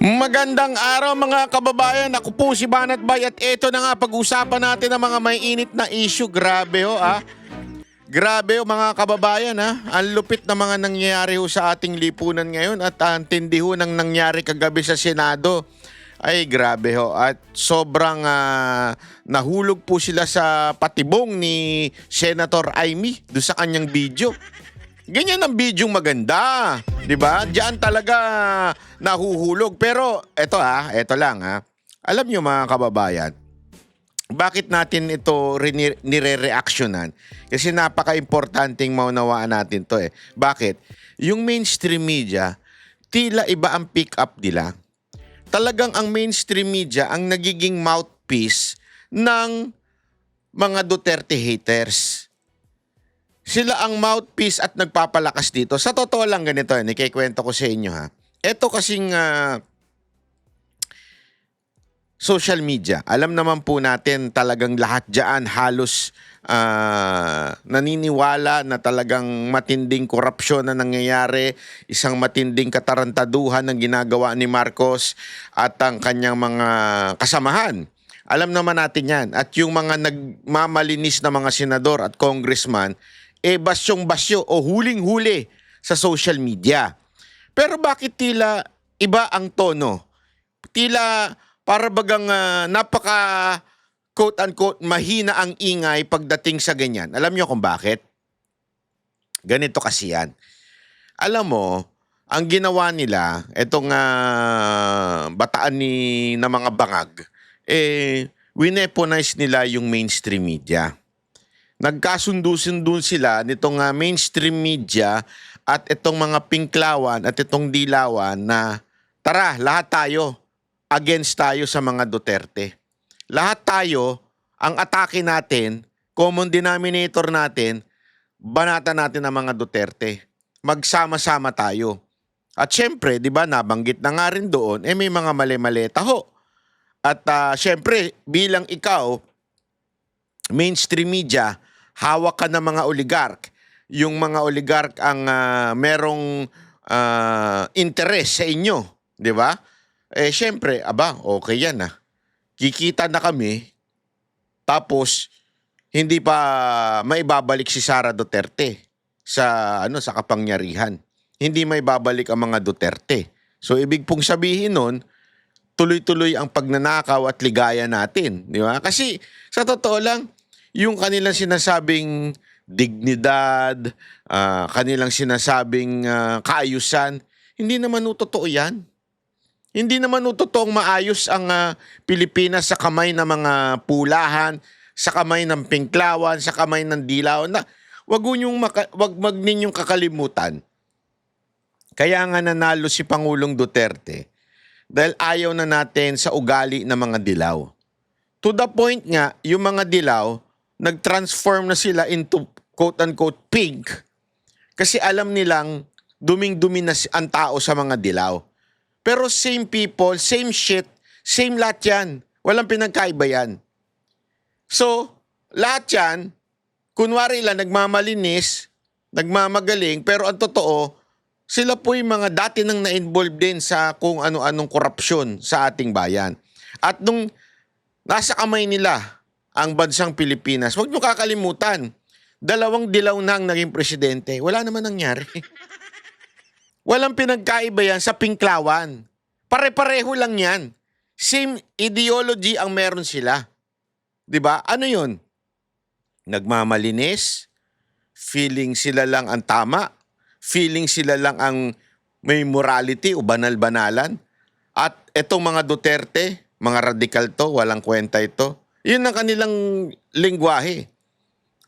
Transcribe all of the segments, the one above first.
Magandang araw mga kababayan. Ako po si Banat Bay at ito na nga pag-usapan natin ang mga may init na issue. Grabe ho ah. Grabe ho mga kababayan ha. Ang lupit na mga nangyayari ho sa ating lipunan ngayon at ang tindi ho ng nangyari kagabi sa Senado. Ay grabe ho at sobrang nahulog po sila sa patibong ni Senator Amy doon sa kanyang video. Ganyan ang bidyong maganda, 'di ba? Diyan talaga nahuhulog. Pero eto lang ha. Alam niyo mga kababayan, bakit natin ito nire-reactionan? Kasi napaka-importanting maunawaan natin 'to eh. Bakit? Yung mainstream media, tila iba ang pick up nila. Talagang ang mainstream media ang nagiging mouthpiece ng mga Duterte haters. Sila ang mouthpiece at nagpapalakas dito. Sa totoo lang ganito, ikikwento ko sa inyo ha. Ito kasing social media. Alam naman po natin talagang lahat dyan halos naniniwala na talagang matinding korupsyon na nangyayari, isang matinding katarantaduhan ng ginagawa ni Marcos at ang kanyang mga kasamahan. Alam naman natin yan. At yung mga nagmamalinis na mga senador at congressman, basyong-basyo o huling-huli sa social media. Pero bakit tila iba ang tono? Tila para bagang napaka quote-unquote mahina ang ingay pagdating sa ganyan. Alam niyo kung bakit? Ganito kasi yan. Alam mo, ang ginawa nila, itong bataan na mga bangag, wineponize nila yung mainstream media. Nagkasundo-sundo sila nitong mainstream media at itong mga pinklawan at itong dilawan na tara, lahat tayo, against tayo sa mga Duterte. Lahat tayo, ang atake natin, common denominator natin, banatan natin ang mga Duterte. Magsama-sama tayo. At syempre, di ba, nabanggit na nga rin doon, may mga mali-mali taho. At syempre, bilang ikaw, mainstream media, hawak ka ng mga oligark. Yung mga oligark ang merong interes sa inyo, di ba? Syempre, okay yan ah. Kikita na kami, tapos hindi pa maibabalik si Sara Duterte sa kapangyarihan. Hindi maibabalik ang mga Duterte. So ibig pong sabihin nun, tuloy-tuloy ang pagnanakaw at ligaya natin, di ba? Kasi sa totoo lang, yung kanilang sinasabing dignidad, kanilang sinasabing kaayusan, hindi naman totoo yan. Hindi naman totoong maayos ang Pilipinas sa kamay ng mga pulahan, sa kamay ng pinklawan, sa kamay ng dilaw. Wag ninyong kakalimutan. Kaya nga nanalo si Pangulong Duterte dahil ayaw na natin sa ugali ng mga dilaw. To the point nga, yung mga dilaw, nag-transform na sila into quote-unquote pig kasi alam nilang duming-dumi na ang tao sa mga dilaw. Pero same people, same shit, same lahat yan. Walang pinagkaiba yan. So, lahat yan, kunwari lang nagmamalinis, nagmamagaling, pero ang totoo, sila po yung mga dati nang na-involve din sa kung ano-anong korupsyon sa ating bayan. At nung nasa kamay nila ang bansang Pilipinas, huwag nyo kakalimutan, 2 dilaw na ang naging presidente. Wala naman nangyari. Walang pinagkaiba yan sa pinklawan. Pare-pareho lang yan. Same ideology ang meron sila. 'Di ba? Ano yun? Nagmamalinis, feeling sila lang ang tama, feeling sila lang ang may morality o banal-banalan. At etong mga Duterte, mga radikal to, walang kwenta ito. Yun ang kanilang lingwahe.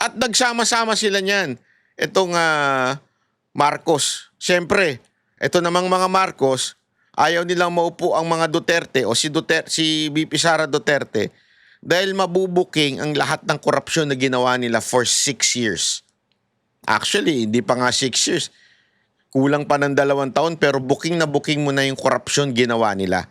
At nagsama-sama sila niyan. Itong Marcos. Siyempre, ito namang mga Marcos, ayaw nilang maupo ang mga Duterte o si VP Sara Duterte dahil mabubuking ang lahat ng korupsyon na ginawa nila for 6 years. Actually, hindi pa nga 6 years. Kulang pa ng 2 taon pero booking na booking mo na yung korupsyon ginawa nila.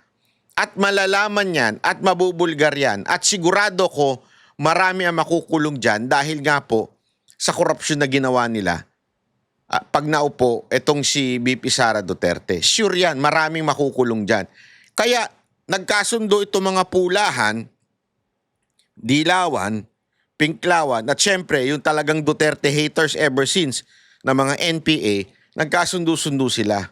At malalaman yan at mabubulgar yan at sigurado ko marami ang makukulong dyan dahil nga po sa korupsyon na ginawa nila. Pag naupo, etong si VP Sara Duterte, sure yan, maraming makukulong dyan. Kaya nagkasundo itong mga pulahan, dilawan, pinklawan, at syempre yung talagang Duterte haters ever since na mga NPA, nagkasundo-sundo sila.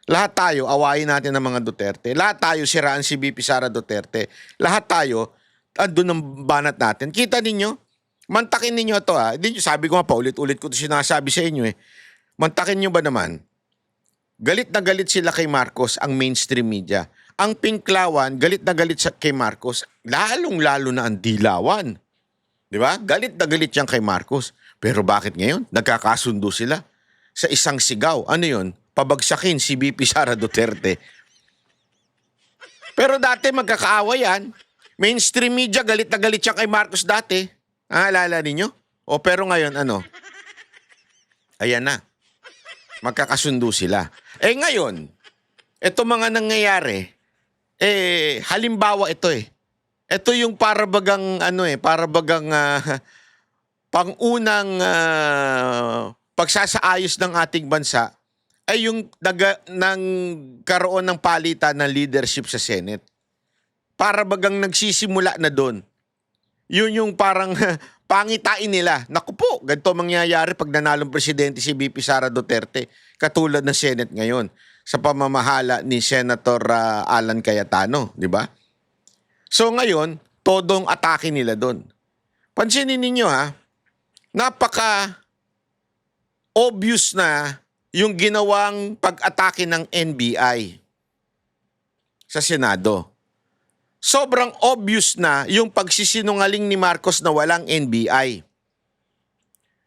Lahat tayo, awayin natin ng mga Duterte. Lahat tayo, siraan si VP Sara Duterte. Lahat tayo, andun ang banat natin. Kita ninyo? Mantakin ninyo ito ha. Sabi ko nga pa, ulit-ulit ko ito sinasabi sa inyo eh. Mantakin nyo ba naman? Galit na galit sila kay Marcos, ang mainstream media. Ang pinklawan, galit na galit kay Marcos, lalong-lalo na ang dilawan. Di ba? Galit na galit yan kay Marcos. Pero bakit ngayon? Nagkakasundo sila sa isang sigaw. Ano yun? Pabagsakin si VP Sara Duterte. Pero dati magkakaawa yan. Mainstream media, galit na galit siya kay Marcos dati. Alala ninyo? O pero ngayon, ano? Ayan na. Magkakasundo sila. Ngayon, ito mga nangyayari, halimbawa ito eh. Ito yung parabagang, pangunang pagsasaayos ng ating bansa ay yung karoon ng palitan ng leadership sa Senate. Para bagang nagsisimula na doon. Yun yung parang pangitain nila. Naku po, ganito mangyayari pag nanalong presidente si VP Sara Duterte, katulad ng Senate ngayon sa pamamahala ni Senator Alan Cayetano, di ba? So ngayon, todong atake nila doon. Pansinin ninyo ha, napaka obvious na yung ginawang pag-atake ng NBI sa Senado. Sobrang obvious na yung pagsisinungaling ni Marcos na walang NBI.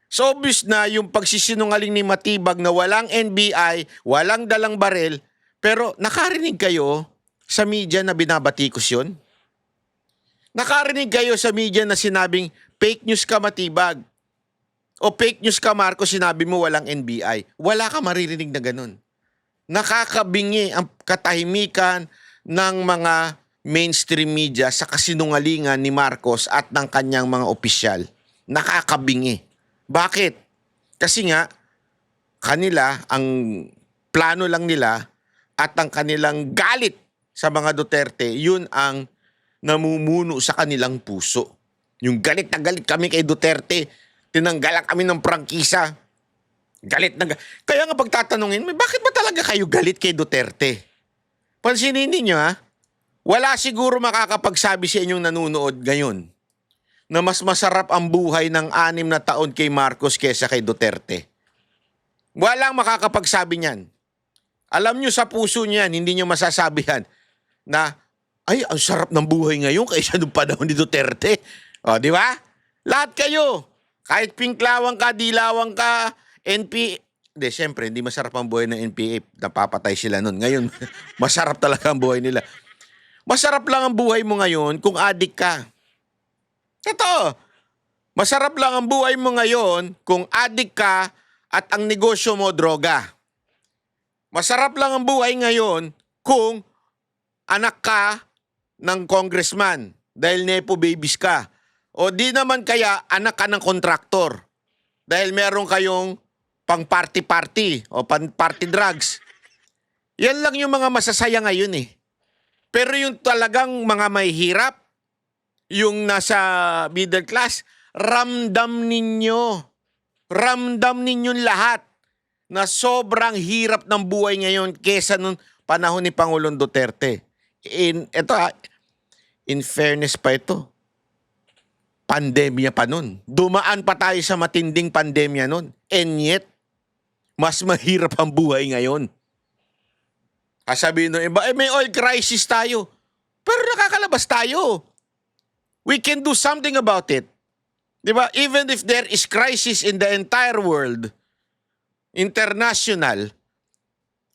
So obvious na yung pagsisinungaling ni Matibag na walang NBI, walang dalang barel, pero nakarinig kayo sa media na binabatikos yun? Nakarinig kayo sa media na sinabing fake news ka Matibag o fake news ka Marcos, sinabi mo walang NBI. Wala ka maririnig na ganun. Nakakabingi ang katahimikan ng mga mainstream media sa kasinungalingan ni Marcos at ng kanyang mga opisyal. Nakakabingi. Bakit? Kasi nga, kanila, ang plano lang nila at ang kanilang galit sa mga Duterte, yun ang namumuno sa kanilang puso. Yung galit na galit kami kay Duterte, tinanggalan kami ng prangkisa. Galit na galit. Kaya nga pagtatanungin, bakit ba talaga kayo galit kay Duterte? Pansinin ninyo ha, wala siguro makakapagsabi sa inyong nanunood ngayon na mas masarap ang buhay ng 6 na taon kay Marcos kesa kay Duterte. Walang makakapagsabi niyan. Alam nyo sa puso niyan, hindi nyo masasabihan na, ay, ang sarap ng buhay ngayon kaysa nung panahon ni Duterte. O, di ba? Lahat kayo. Kahit pinklawang ka, dilawang ka, NPA. Hindi, syempre, hindi masarap ang buhay ng NPA. Napapatay sila nun. Ngayon, masarap talaga ang buhay nila. Masarap lang ang buhay mo ngayon kung adik ka. Totoo. Masarap lang ang buhay mo ngayon kung adik ka at ang negosyo mo droga. Masarap lang ang buhay ngayon kung anak ka ng congressman dahil nepo babies ka. O di naman kaya anak ka ng kontraktor dahil meron kayong pang party-party o pang party drugs. Yan lang yung mga masasaya ngayon eh. Pero yung talagang mga may hirap, yung nasa middle class, ramdam ninyo. Ramdam ninyo lahat na sobrang hirap ng buhay ngayon kesa nung panahon ni Pangulong Duterte. In fairness pa ito, pandemya pa nun. Dumaan pa tayo sa matinding pandemya nun. And yet, mas mahirap ang buhay ngayon. Sabihin nung iba, may oil crisis tayo. Pero nakakalabas tayo. We can do something about it. Diba? Even if there is crisis in the entire world, international,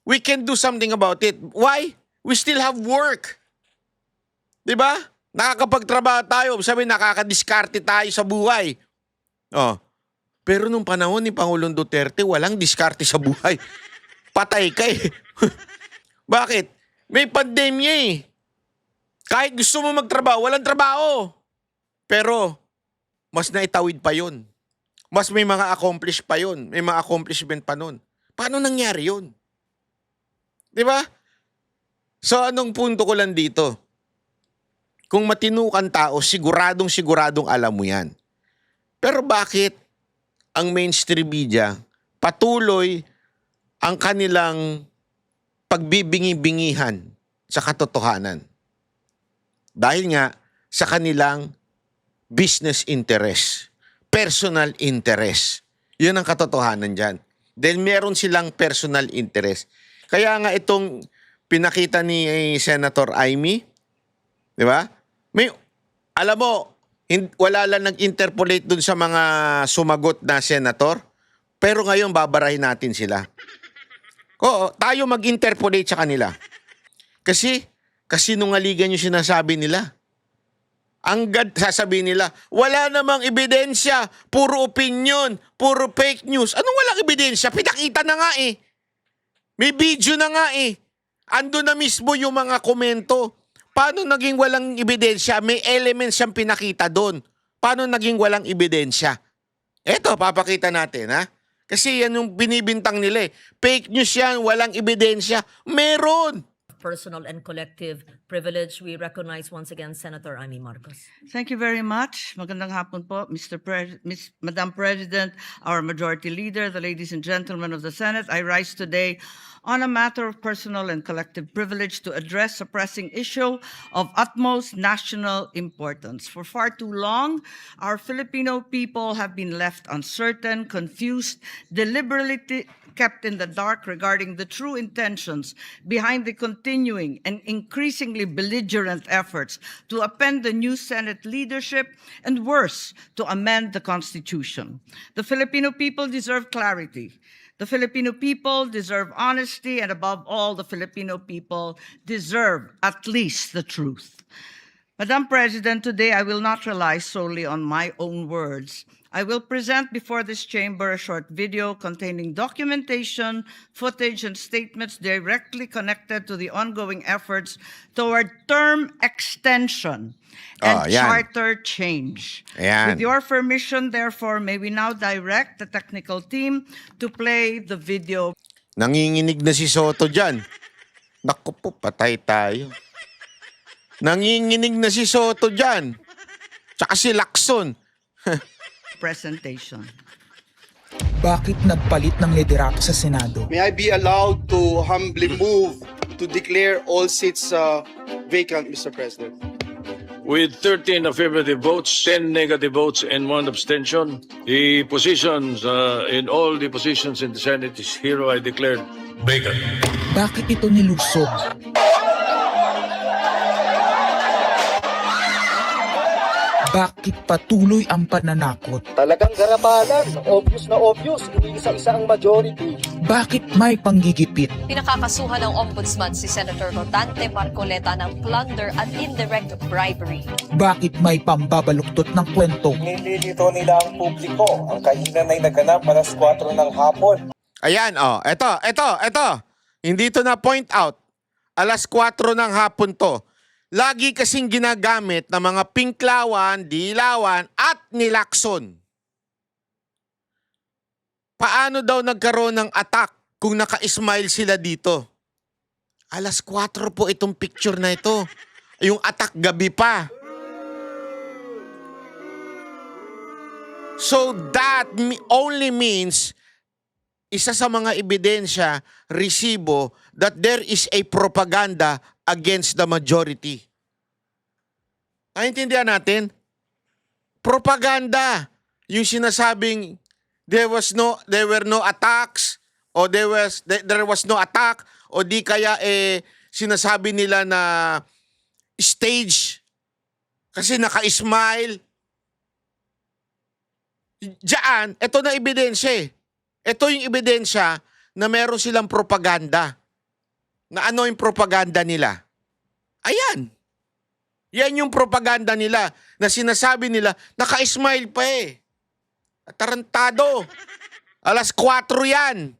we can do something about it. Why? We still have work. Diba? Nakakapagtrabaho tayo. Sabi, nakakadiskarte tayo sa buhay. Oh. Pero nung panahon ni Pangulong Duterte, walang diskarte sa buhay. Patay ka eh. Bakit? May pandemya eh. Kahit gusto mo magtrabaho, walang trabaho. Pero, mas naitawid pa yun. Mas may mga accomplish pa yun. May mga accomplishment pa nun. Paano nangyari yun? Di ba? So anong punto ko lang dito? Kung matino kang tao, siguradong alam mo yan. Pero bakit ang mainstream media patuloy ang kanilang pagbibingi-bingihan sa katotohanan? Dahil nga sa kanilang business interest, personal interest. Yun ang katotohanan dyan. Dahil meron silang personal interest. Kaya nga itong pinakita ni Senator Amy, di ba? Alam mo, wala lang nag-interpolate dun sa mga sumagot na senator, pero ngayon babarahin natin sila. Oo, tayo mag-interpolate sa kanila. Kasi nungaligan yung sinasabi nila. Sasabihin nila, wala namang ebidensya, puro opinion, puro fake news. Anong walang ebidensya? Pinakita na nga eh. May video na nga eh. Ando na mismo yung mga komento. Paano naging walang ebidensya? May elements siyang pinakita doon. Paano naging walang ebidensya? Eto, papakita natin, ha? Kasi yan yung binibintang nila eh. Fake news yan, walang ebidensya. Meron! Personal and collective privilege. We recognize once again Senator Amy Marcos. Thank you very much. Magandang hapon po, Madam President, our Majority Leader, the ladies and gentlemen of the Senate. I rise today on a matter of personal and collective privilege to address a pressing issue of utmost national importance. For far too long, our Filipino people have been left uncertain, confused, deliberately kept in the dark regarding the true intentions behind the continuing and increasingly belligerent efforts to upend the new Senate leadership and, worse, to amend the Constitution. The Filipino people deserve clarity. The Filipino people deserve honesty, and above all, the Filipino people deserve at least the truth. Madam President, today I will not rely solely on my own words. I will present before this chamber a short video containing documentation, footage, and statements directly connected to the ongoing efforts toward term extension and charter change. With your permission, therefore, may we now direct the technical team to play the video. Nanginginig na si Soto dyan. Naku po, patay tayo. Nanginginig na si Soto dyan. Tsaka si Lacson. Presentation. Bakit nagpalit ng liderato sa Senado? May I be allowed to humbly move to declare all seats vacant, Mr. President? With 13 affirmative votes, 10 negative votes, and 1 abstention, the positions in all the positions in the Senate is hereby declared vacant. Bakit ito nilusog? Bakit patuloy ang pananakot? Talagang garapalan, obvious na obvious, iniisa-isa ang majority. Bakit may panggigipit? Pinakakasuhan ng Ombudsman si Senator Rotante Marcoleta ng plunder at indirect bribery. Bakit may pambabaluktot ng kwento? Nililito nila ang publiko. Ang kainan ay naganap alas 4 ng hapon. Ayan, oh. Eto. Hindi to na point out. Alas 4 ng hapon to. Lagi kasing ginagamit ng mga Pinklawan, Dilawan at ni Lacson. Paano daw nagkaroon ng attack kung naka-smile sila dito? Alas 4 po itong picture na ito. Yung attack gabi pa. So that only means isa sa mga ebidensya, resibo, that there is a propaganda against the majority. Naintindihan natin? Propaganda. Yung sinasabing there were no attacks o there was no attack o di kaya sinasabi nila na stage kasi naka-smile. Diyan, ito na ebidensya eh. Ito yung ebidensya na meron silang propaganda. Na ano yung propaganda nila? Ayan. Yan yung propaganda nila na sinasabi nila, naka-smile pa eh. Tarantado. Alas 4 yan.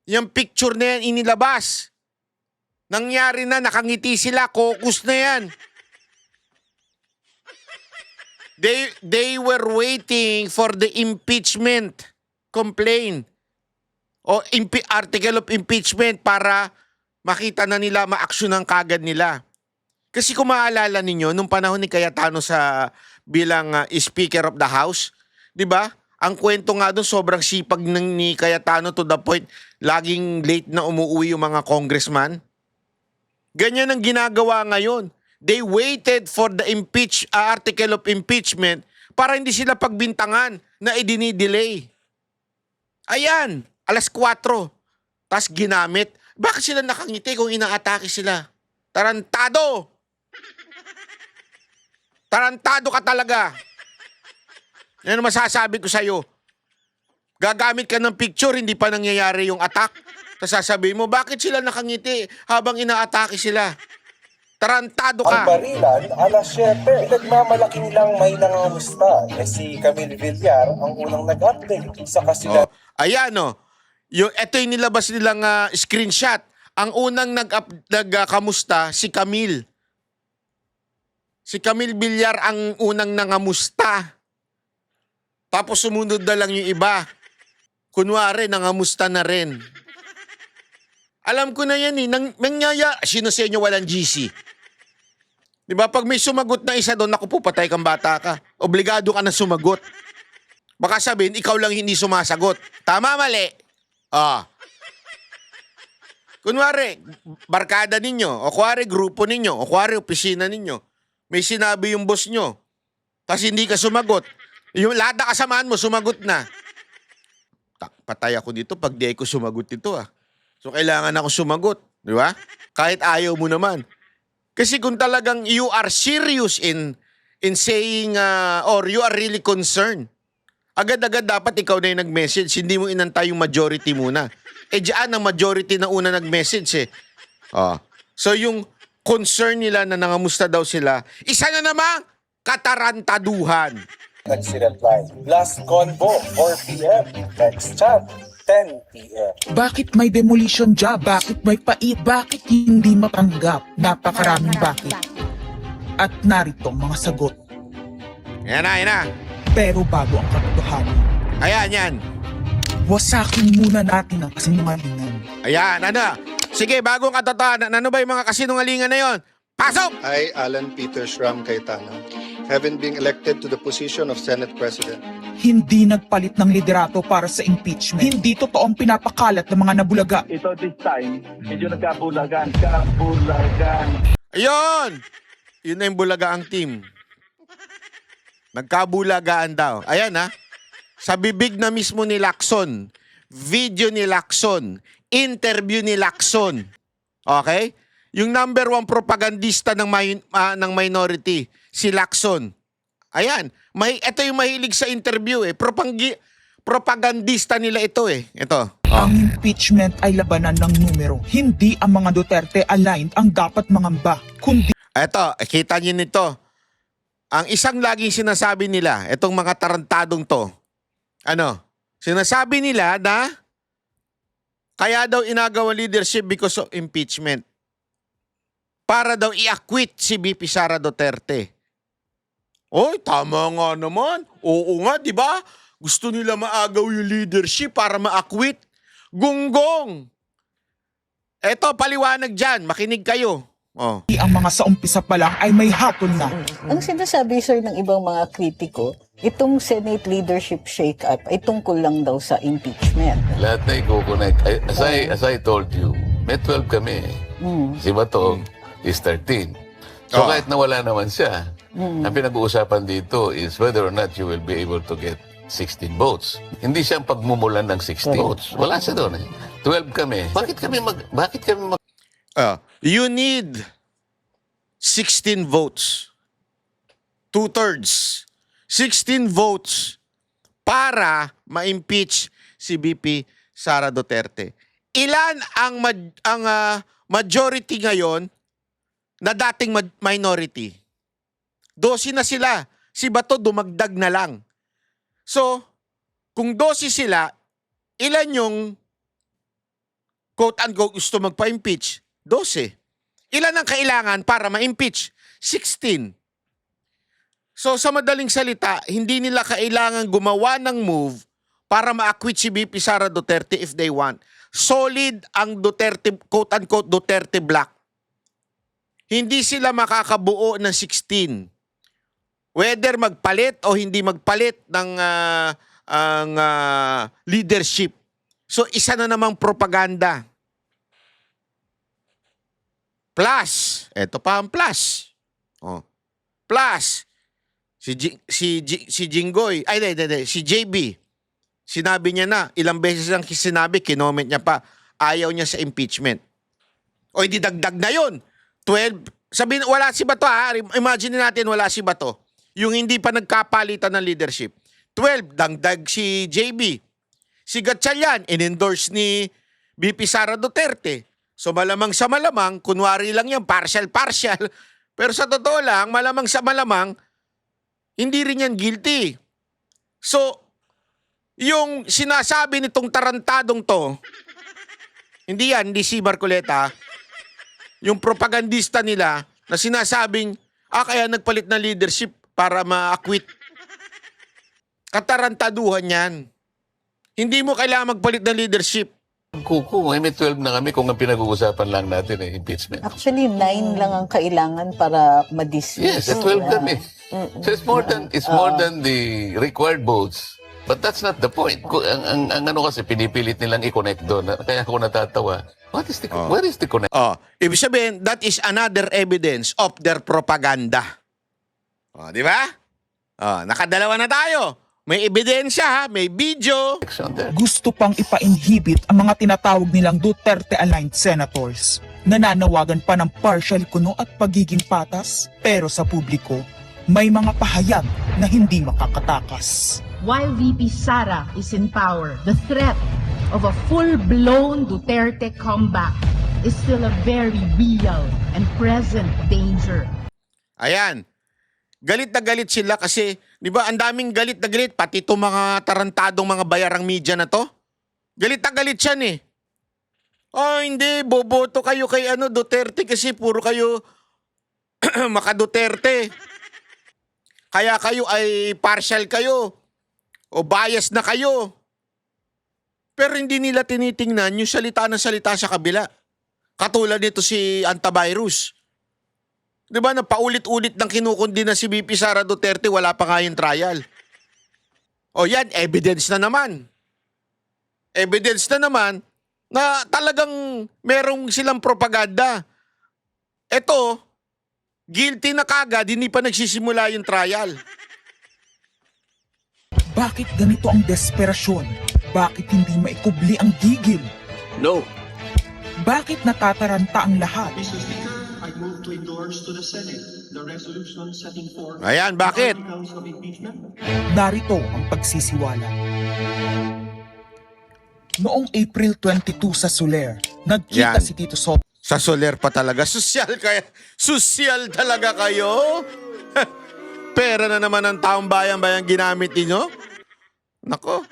Yung picture na yan inilabas. Nangyari na, nakangiti sila, caucus na yan. They were waiting for the impeachment complaint o article of impeachment para makita na nila, ma-actionan kagad nila. Kasi kung maalala ninyo, nung panahon ni Cayetano bilang Speaker of the House, di ba? Ang kwento nga doon, sobrang sipag ni Cayetano to the point, laging late na umuwi yung mga congressman. Ganyan ang ginagawa ngayon. They waited for the article of impeachment para hindi sila pagbintangan na idinidelay. Ayan, 4:00. Tas ginamit. Bakit sila nakangiti kung inaatake sila? Tarantado! Tarantado ka talaga. Yan ang masasabi ko sa'yo. Gagamit ka ng picture, hindi pa nangyayari yung attack. Tapos sasabihin mo, bakit sila nakangiti habang inaatake sila? Tarantado Ang ka. barilan, alas 7. Nagmamalaki nilang may nangangamusta. Si Camille Villar ang unang nag-update sa kasilan. Ayan ito yung nilabas nilang screenshot. Ang unang nagkamusta si Camille. Si Camille Villar ang unang nangamusta. Tapos sumunod na lang yung iba. Kunwari, nangamusta na rin. Alam ko na yan sino sa inyo walang GC? Di ba? Pag may sumagot na isa doon, naku po, patay kang bata ka. Obligado ka na sumagot. Baka sabihin, ikaw lang hindi sumasagot. Tama, mali. Kunwari, barkada ninyo, o kuwari, grupo ninyo, o kuwari, opisina ninyo. May sinabi yung boss nyo, tapos hindi ka sumagot. Yung lahat na kasamaan mo, sumagot na. Patay ako dito pag di ako sumagot dito So, kailangan ako sumagot. Di ba? Kahit ayaw mo naman. Kasi kung talagang you are serious in saying or you are really concerned, agad-agad dapat ikaw na yung nag-message. Hindi mo inantay yung majority muna. Diyan ang majority na una nag-message So, yung concern nila na nangamusta daw sila, isa na namang katarantaduhan. Nagsi-reply. Last convo, 4 p.m. Next chat, 10 p.m. Bakit may demolition job? Bakit may pait? Bakit hindi matanggap? Napakaraming bakit. At narito ang mga sagot. Yan na. Pero bago ang katotohanan, Ayan, yan. wasakin muna natin ang kasinungalingan. Ayan, Sige, bagong katotohanan. Ano ba yung mga kasinungalingan na yon? Pasok! I, Alan Peter Schramm Cayetano, having been elected to the position of Senate President, Hindi nagpalit ng liderato para sa impeachment. Hindi totoong pinapakalat ng mga nabulaga. Ito this time, medyo nagkabulagan. Ayun! Yun na yung bulagaang team. Nagkabulagaan daw. Ayan Sa bibig na mismo ni Lacson, video ni Lacson, interview ni Lacson. Okay? Yung number 1 propagandista ng minority, si Lacson. Ayan. Ito yung mahilig sa interview propagandista nila ito Ito. Ang impeachment ay labanan ng numero. Hindi ang mga Duterte aligned ang dapat mangamba, kundi Ito, kita niyo nito. Ang isang laging sinasabi nila, itong mga tarantadong to, sinasabi nila na kaya daw inagawa leadership because of impeachment. Para daw i-acquit si VP Sara Duterte. Oy, tama nga naman. Oo nga, di ba? Gusto nila maagaw yung leadership para ma-acquit. Gunggong! Eto, paliwanag dyan. Makinig kayo. ang mga sa umpisa pa lang ay may hatol na. Ang sinasabi, sir, ng ibang mga kritiko, itong Senate leadership shake-up ay tungkol lang daw sa impeachment. Lahat na i-connect. As I told you, may 12 kami. Si Bato is 13. So kahit nawala naman siya, ang pinag-uusapan dito is whether or not you will be able to get 16 votes. Hindi siya ang pagmumulan ng 16 votes. Wala siya doon 12 kami. Bakit kami You need 16 votes. 2/3. 16 votes para ma-impeach si VP Sara Duterte. Ilan ang majority ngayon na dating minority? 12 na sila. Si Bato dumagdag na lang. So, kung 12 sila, ilan yung quote-unquote gusto magpa-impeach? 12. Ilan ang kailangan para ma-impeach? 16. So sa madaling salita, hindi nila kailangan gumawa ng move para ma-acquit si VP Sara Duterte if they want. solid ang Duterte, quote-unquote Duterte block. Hindi sila makakabuo ng 16. Whether magpalit o hindi magpalit ng leadership. So isa na namang propaganda. Plus, eto pa ang plus. Oh. Plus, si Jinggoy, si JB, sinabi niya na, ilang beses lang sinabi, kinoment niya pa, ayaw niya sa impeachment. O hindi dagdag na yun. 12, sabihin, wala si Bato ha, imagine natin wala si Bato. Yung hindi pa nagkapalitan ng leadership. 12, dagdag si JB. Si Gatchalian, in-endorse ni BP Sara Duterte. So malamang sa malamang, kunwari lang yan, partial. Pero sa totoo lang, malamang sa malamang, hindi rin yan guilty. So, yung sinasabi nitong tarantadong to, hindi si Marcoleta, yung propagandista nila na sinasabing, kaya nagpalit na leadership para ma-acquit. Katarantaduhan yan. Hindi mo kailangan magpalit ng leadership. Kuku, may 12 na kami kung ang pinag-uusapan lang natin impeachment. Actually, 9 lang ang kailangan para ma-dismiss. Yes, 12 kami. So it's more than the required votes. But that's not the point. Ang ano kasi, pinipilit nilang i-connect doon. Kaya ako natatawa. Where is the connect? Ibig sabihin, that is another evidence of their propaganda. Di ba? Nakadalawa na tayo. May ebidensya, may video. Gusto pang ipa-inhibit ang mga tinatawag nilang Duterte-aligned senators. Nananawagan pa ng partial kuno at pagiging patas, pero sa publiko, may mga pahayag na hindi makakatakas. While VP Sara is in power, the threat of a full-blown Duterte comeback is still a very real and present danger. Ayan. Galit na galit sila kasi, di ba, ang daming galit na galit, pati itong mga tarantadong mga bayarang media na to. Galit na galit yan eh. Hindi, boboto kayo kay Duterte kasi puro kayo maka-Duterte. Kaya kayo ay partial kayo o bias na kayo. Pero hindi nila tinitingnan yung salita ng salita sa kabila. Katulad nito si antivirus. Di ba, na paulit-ulit ng kinukundi na si BP Sara Duterte, wala pa nga yung trial. O yan, evidence na naman. Evidence na naman na talagang merong silang propaganda. Ito, guilty na kagad, hindi pa nagsisimula yung trial. Bakit ganito ang desperasyon? Bakit hindi maikubli ang gigil? No. Bakit natataranta ang lahat? I move to endorse to the Senate the resolution setting forth Ayan, bakit? articles of impeachment. Narito ang pagsisiwala. Noong April 22 sa Soler, nagkita Yan. si Tito Soto. Sa Soler pa talaga. Sosyal talaga kayo? Pera na naman ng taong bayan ginamit ninyo? Nako.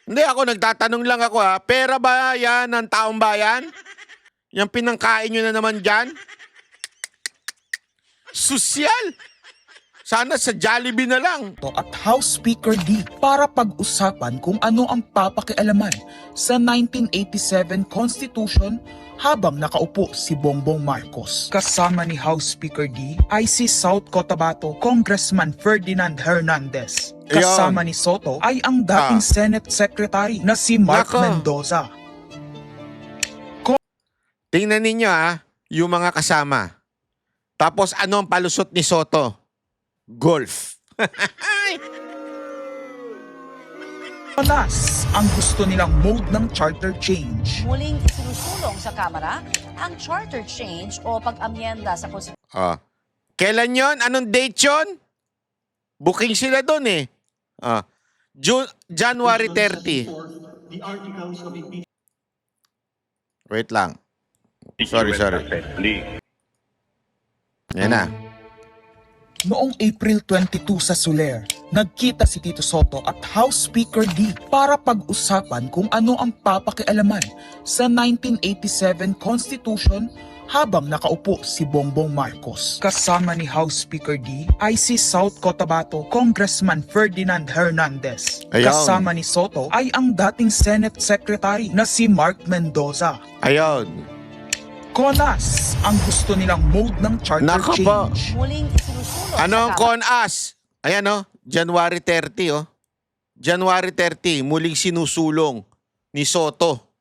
Hindi, ako nagtatanong lang ako ha. Pera ba yan ng taong bayan? Yung pinangkain nyo na naman dyan? Sosyal! Sana sa Jollibee na lang. At House Speaker D para pag-usapan kung ano ang papakialaman sa 1987 Constitution habang nakaupo si Bongbong Marcos. Kasama ni House Speaker D ay si South Cotabato Congressman Ferdinand Hernandez. Kasama ni Soto ay ang dating Senate Secretary na si Mark Nako. Mendoza. Tingnan ninyo yung mga kasama. Tapos ano ang palusot ni Soto? Golf. Panas ang gusto nilang mode ng charter change. Muling isinusulong sa Kamara ang charter change o pag-amyenda sa konstitusyon. Kailan yon? Anong date yon? Booking sila doon eh. January 30. The articles of impeachment. Wait lang. Sorry. Yan na. Noong April 22 sa Soler, nagkita si Tito Soto at House Speaker D para pag-usapan kung ano ang papakialaman sa 1987 Constitution habang nakaupo si Bongbong Marcos. Kasama ni House Speaker D ay si South Cotabato Congressman Ferdinand Hernandez. Ayaw. Kasama ni Soto ay ang dating Senate Secretary na si Mark Mendoza. Ayun. CONAS ang gusto nilang mode ng charter Nako po. change. Muling isinusulong Ano ang sa CONAS? Ayan o, January 30 oh. January 30, muling sinusulong ni Soto.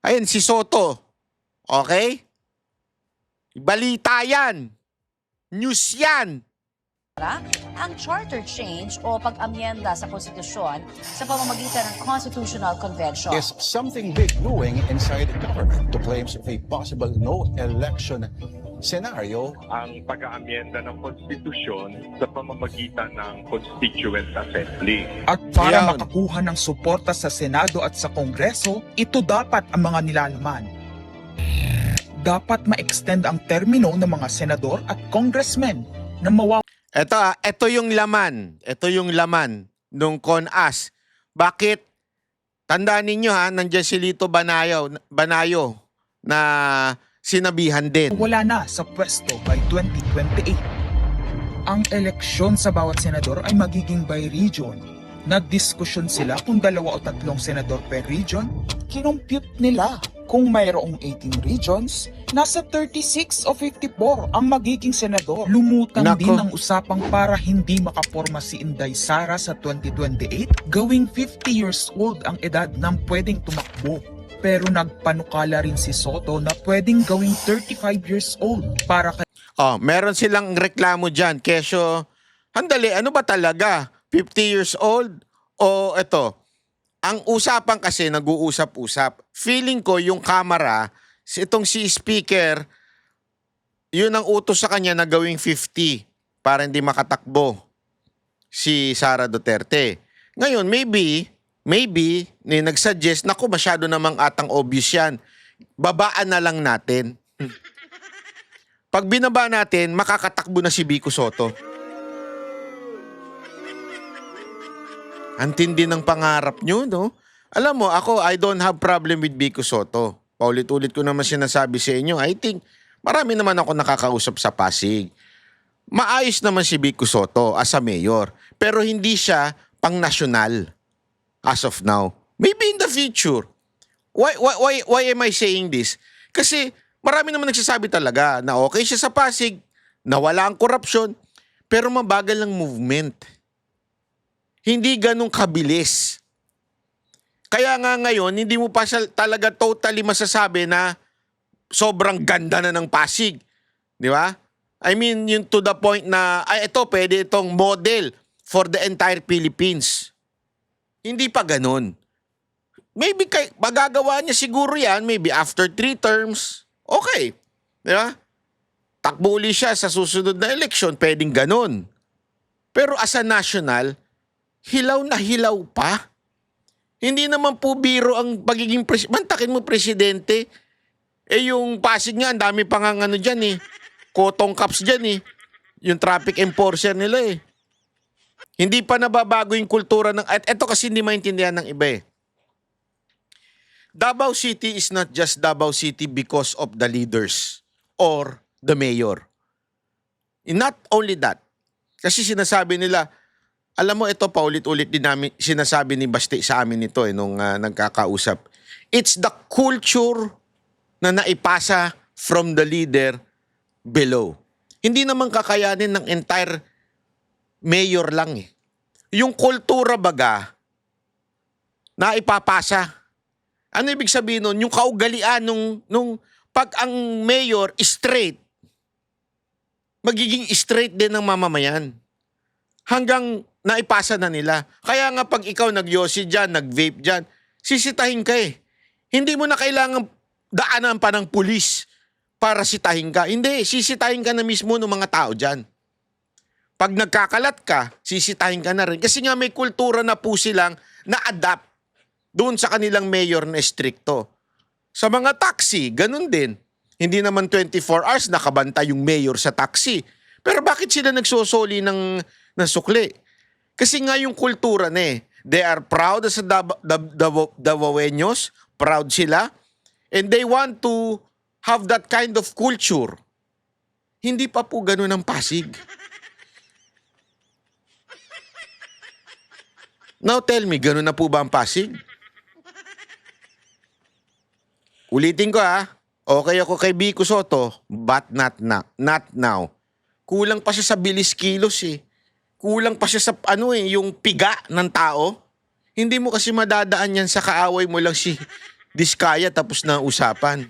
Ayan, si Soto. Okay? Balita yan. News yan. ang charter change o pag-amyenda sa konstitusyon sa pamamagitan ng Constitutional Convention. Is something big brewing inside government to claims of a possible no-election scenario. Ang pag-aamyenda ng konstitusyon sa pamamagitan ng Constituent Assembly. At para Ayan. makakuha ng suporta sa Senado at sa Kongreso, ito dapat ang mga nilalaman. Dapat ma-extend ang termino ng mga senador at congressmen na Ito yung laman. Ito yung laman nung CONAS. Bakit? Tandaan ninyo ha, nandiyan si Lito Banayo na sinabihan din. wala na sa pwesto by 2028. Ang eleksyon sa bawat senador ay magiging by region. Nagdiskusyon sila kung 2 o 3 senador per region. Kinompute nila kung mayroong 18 regions, nasa 36 o 54 ang magiging senador. Lumutang Nako. din ang usapang para hindi makaporma si Inday Sara sa 2028, gawing 50 years old ang edad ng pwedeng tumakbo. Pero nagpanukala rin si Soto na pwedeng gawing 35 years old para kay Oh, meron silang reklamo dyan. Kesyo, handali, ano ba talaga? 50 years old? O ito, ang usapan kasi nag-uusap-usap. Feeling ko yung kamera, itong si speaker, yun ang utos sa kanya na gawing 50 para hindi makatakbo si Sara Duterte. Ngayon, maybe, nagsuggest, naku, masyado namang atang obvious yan. Babaan na lang natin. Pag binaba natin, makakatakbo na si Vico Soto. Antindi ng pangarap nyo, no? Alam mo, ako, I don't have problem with Vico Soto. Paulit-ulit ko naman sinasabi sa inyo, I think, marami naman ako nakakausap sa Pasig. Maayos naman si Vico Soto as a mayor, pero hindi siya pang-nasyonal as of now. Maybe in the future. Why am I saying this? Kasi marami naman nagsasabi talaga na okay siya sa Pasig, na wala ang korupsyon, pero mabagal ang movement. Hindi ganun kabilis. Kaya nga ngayon, hindi mo pa siya talaga totally masasabi na sobrang ganda na ng Pasig. Di ba? I mean, yung to the point na, ay ito, pwede itong model for the entire Philippines. Hindi pa ganun. Maybe magagawa niya siguro yan, maybe after 3 terms, okay. Di ba? Takbo uli siya sa susunod na eleksyon, pwedeng ganun. Pero as a national, hilaw na hilaw pa. Hindi naman po biro ang pagiging mantakin mo presidente. Eh yung Pasig nga, ang dami pang ano dyan eh. Cotton caps dyan eh. Yung traffic enforcer nila eh. Hindi pa nababago yung kultura ng... At eto kasi hindi maintindihan ng iba eh. Davao City is not just Davao City because of the leaders or the mayor. And not only that. Kasi sinasabi nila, alam mo, ito paulit-ulit din namin, sinasabi ni Basti sa amin ito nung nagkakausap. It's the culture na naipasa from the leader below. Hindi naman kakayanin ng entire mayor lang eh. Yung kultura baga, naipapasa. Ano ibig sabihin nun? Yung kaugalian nung pag ang mayor straight, magiging straight din ng mamamayan. Hanggang naipasa na nila. Kaya nga pag ikaw nag-yosi dyan, nag-vape dyan, sisitahin ka eh. Hindi mo na kailangan daanan pa ng pulis para sitahin ka. Hindi, sisitahin ka na mismo ng mga tao dyan. Pag nagkakalat ka, sisitahin ka na rin. Kasi nga may kultura na po silang na-adapt doon sa kanilang mayor na stricto. Sa mga taxi, ganun din. Hindi naman 24 hours nakabanta yung mayor sa taxi. Pero bakit sila nagsusoli ng sukli? Kasi nga yung kultura na eh. They are proud as Davaoeños. Proud sila. And they want to have that kind of culture. Hindi pa po ganun ang Pasig. Now tell me, ganun na po ba ang Pasig? Ulitin ko okay ako kay Vico Soto, but not now. Kulang pa siya sa bilis kilos eh. Kulang pa siya sa yung piga ng tao. Hindi mo kasi madadaan yan sa kaaway mo lang si Diskaya tapos na usapan.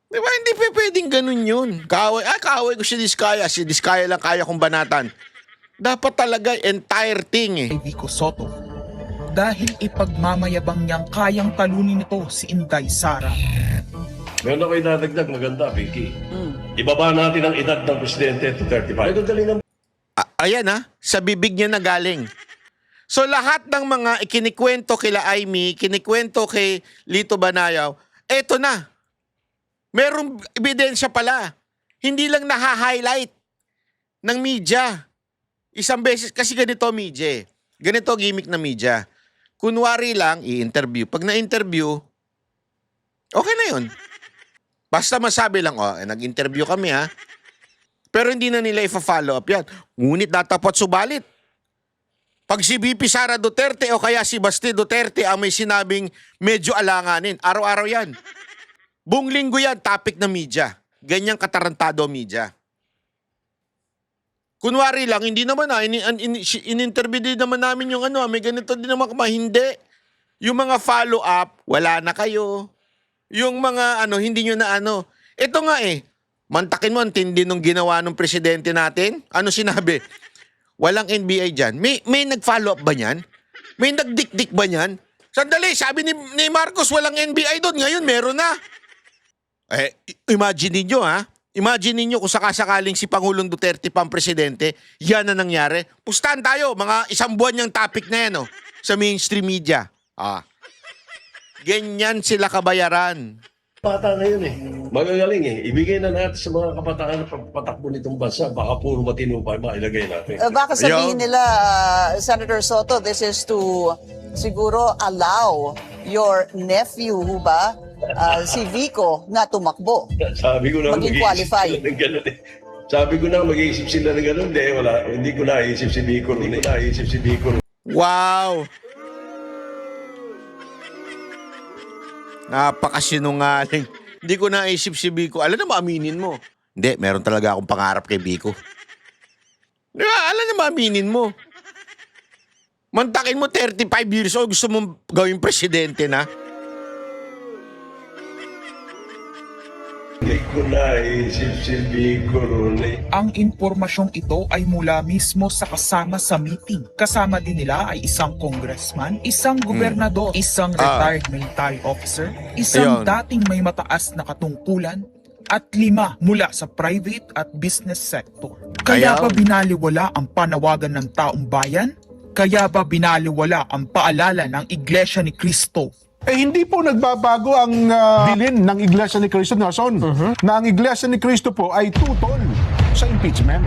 Di ba? Hindi pwedeng ganun yun. Kaaway ko si Diskaya lang kaya kong banatan. Dapat talaga entire thing eh. Vico Soto dahil ipagmamayabang niyang kayang talunin nito si Inday Sara. Meron ako idadagdag maganda, Vicky. Ibaba natin ang edad ng presidente to 35. Nagagaling ng... Ayan sa bibig niya na galing. So lahat ng mga ikinikwento kila Aimee, kinikwento kay Lito Banayaw, eto na. Merong ebidensya pala. Hindi lang naha-highlight ng media. Isang beses, kasi ganito media. Ganito gimmick na media. Kunwari lang, i-interview. Pag na-interview, okay na yun. Basta masabi lang, nag-interview kami Pero hindi na nila ifa-follow up yan. Ngunit datapot subalit. Pag si VP Sara Duterte o kaya si Basti Duterte ang may sinabing medyo alanganin, araw-araw yan. Buong linggo yan, topic ng media. Ganyang katarantado media. Kunwari lang, hindi naman in-interview din naman namin yung may ganito din naman hindi. Yung mga follow-up, wala na kayo. Yung mga hindi nyo na Ito nga mantakin mo ang tindi nung ginawa ng presidente natin. Ano sinabi? Walang NBI dyan. May nag-follow up ba niyan? May nagdikdik ba niyan? Sandali, sabi ni Marcos walang NBI doon. Ngayon meron na. Imagine ninyo Imagine ninyo kung sakasakaling si Pangulong Duterte pang presidente, yan na nangyari. Pustahan tayo, mga isang buwan yung topic na yan sa mainstream media. Ganyan sila kabayaran. Bata na yun Magagaling Ibigay na natin sa mga kabataan na pagpatakbo nitong bansa. Baka puro matino pa ilagay natin. Baka sabihin nila, Senator Soto, this is to siguro allow your nephew, si Vico, na tumakbo. Sabi ko na maging qualify. Sabi ko na mag-iisip sila ng gano'n. Hindi ko naisip si Vico. Wow! Napakasinungaling. Hindi ko naisip si Vico. Alam na maaminin mo. Hindi, meron talaga akong pangarap kay Vico. Alam na maaminin mo. Mantakin mo 35 years old, gusto mong gawing presidente na? Hindi ko naisip si Vico Ang impormasyong ito ay mula mismo sa kasama sa meeting. Kasama din nila ay isang congressman, isang gobernador, isang retired military officer, isang dating may mataas na katungkulan, at 5 mula sa private at business sector. Kaya ba binaliwala ang panawagan ng taong bayan? Kaya ba binaliwala ang paalala ng Iglesia ni Cristo? Hindi po nagbabago ang bilin ng Iglesia ni Cristo, Nelson, na ang Iglesia ni Cristo po ay tutol sa impeachment.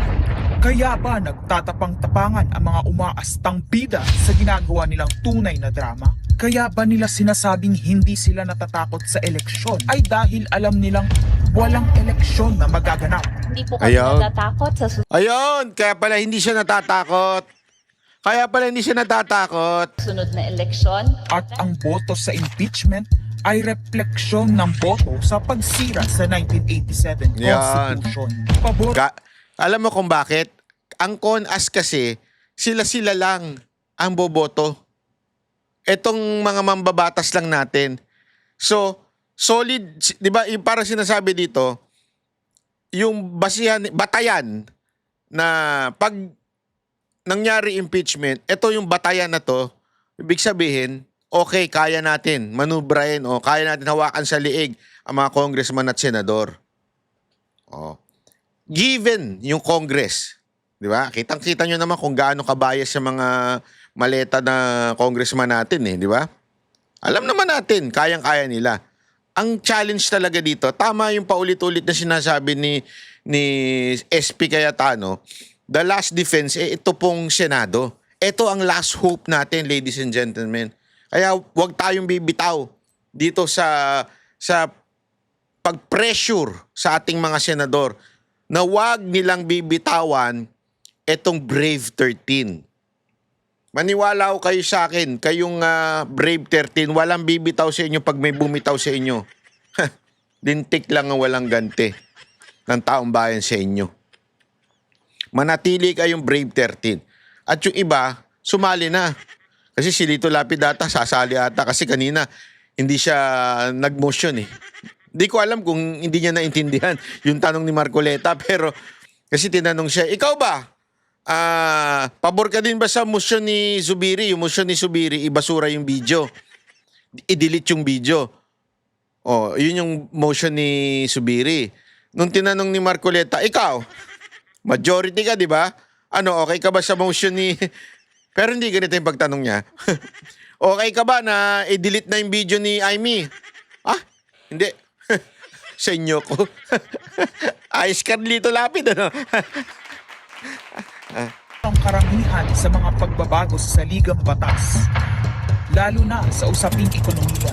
Kaya ba nagtatapang-tapangan ang mga umaastang bida sa ginagawa nilang tunay na drama? Kaya ba nila sinasabing hindi sila natatakot sa eleksyon ay dahil alam nilang walang eleksyon na magaganap? Hindi po kami natatakot sa Ayun, kaya pala hindi siya natatakot. sunod na eleksyon. At ang boto sa impeachment ay refleksyon ng boto sa pagsira sa 1987 Constitution. Alam mo kung bakit? Ang CONAS kasi, sila-sila lang ang boboto. Etong mga mambabatas lang natin. So, solid, di ba, parang sinasabi dito, yung batayan na pag nangyari impeachment, ito yung batayan na to, ibig sabihin, okay, kaya natin manubrahin o kaya natin hawakan sa liig ang mga congressman at senador. Given yung Congress, di ba? Kitang-kita nyo naman kung gaano kabayas sa mga maleta na congressman natin di ba? Alam naman natin, kayang-kaya nila. Ang challenge talaga dito, tama yung paulit-ulit na sinasabi ni SP Cayetano, the last defense, ito pong Senado. Ito ang last hope natin, ladies and gentlemen. Kaya huwag tayong bibitaw dito sa pag-pressure sa ating mga senador na wag nilang bibitawan itong Brave 13. Maniwala ko kayo sa akin, kayong Brave 13, walang bibitaw sa inyo pag may bumitaw sa inyo. Lintik lang ang walang ganti ng taong bayan sa inyo. Manatili kayong Brave 13. At yung iba, sumali na. Kasi si Lito Lapid ata, sasali ata. Kasi kanina, hindi siya nag-motion eh. Hindi ko alam kung hindi niya naintindihan yung tanong ni Marcoleta. Pero kasi tinanong siya, ikaw ba? Pabor ka din ba sa motion ni Zubiri? Yung motion ni Zubiri, ibasura yung video. I-delete yung video. Oh, yun yung motion ni Zubiri. Nung tinanong ni Marcoleta, ikaw, majority ka, di ba? Ano, okay ka ba sa motion ni... Pero hindi ganito yung pagtanong niya. Okay ka ba na i-delete na yung video ni Amy? Hindi. Sa inyo ko. Ayos ka Lito Lapid, ano? Ang karamihan sa mga pagbabago sa saligang batas, lalo na sa usaping ekonomiya.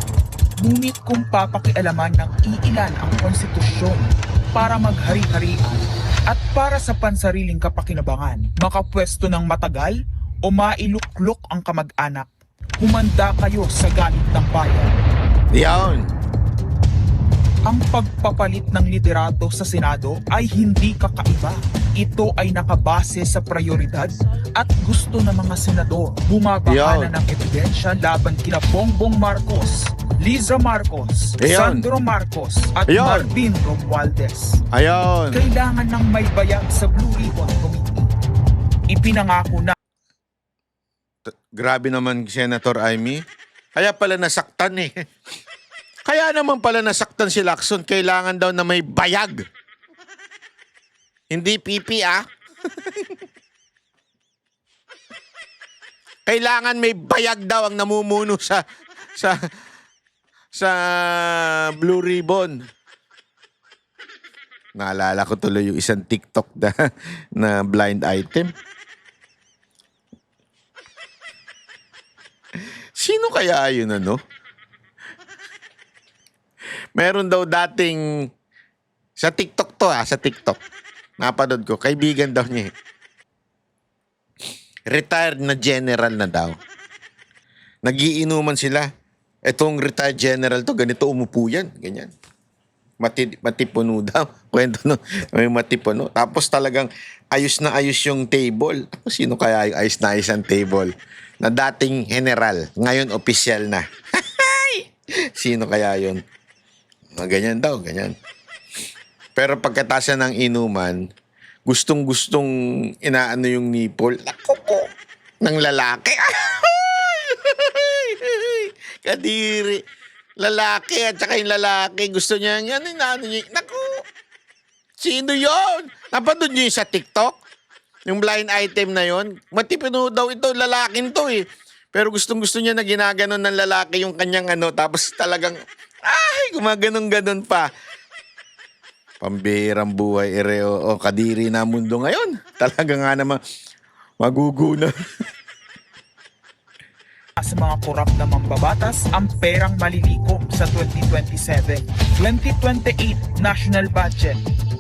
Ngunit kung papakialaman ng iilan ang konstitusyon para maghari-harian at para sa pansariling kapakinabangan, makapwesto ng matagal o mailuklok ang kamag-anak, humanda kayo sa galit ng bayan. Yan. Ang pagpapalit ng liderato sa Senado ay hindi kakaiba. Ito ay nakabase sa prioridad at gusto ng mga senador. Bumabahana ng ebidensya laban kina Bongbong Marcos, Liza Marcos, Sandro Marcos at Marvin Romualdez. Kailangan ng may bayag sa Blue Ribbon Committee. Ipinangako na. Grabe naman, Senator Amy. Kaya pala nasaktan eh. Kaya naman pala nasaktan si Lacson, kailangan daw na may bayag. Hindi pipi Kailangan may bayag daw ang namumuno sa Blue Ribbon. Naalala ko tuloy yung isang TikTok na blind item. Sino kaya yun, ano? Meron daw dating sa TikTok to sa TikTok. Napanood ko, kaibigan daw niya. Retired na general na daw. Nagiinuman sila. Etong retired general to, ganito umupo yan, ganyan. Matipuno daw. Kwento no, may matipuno. Tapos talagang ayos na ayos yung table. Sino kaya yung ayos na ayos ang table? Na dating general, ngayon opisyal na. Sino kaya yun? Ganyan daw, ganyan. Pero pagkatasa ng inuman, gustong-gustong inaano yung nipple. Nako po, ng lalaki. Kadiri. Lalaki at saka yung lalaki. Gusto niya yan, inaano niya. Nako, sino yun? Napanood niyo yung sa TikTok? Yung blind item na yon, matipino daw ito, lalaking to eh. Pero gustong-gusto niya na ginaganon ng lalaki yung kanyang ano, tapos talagang, gumaganon-ganon pa. Pambihirang buhay, o kadiri na mundo ngayon. Talaga nga naman, maguguna. Sa mga korap na mambabatas ang perang malilikom sa 2027. 2028 national budget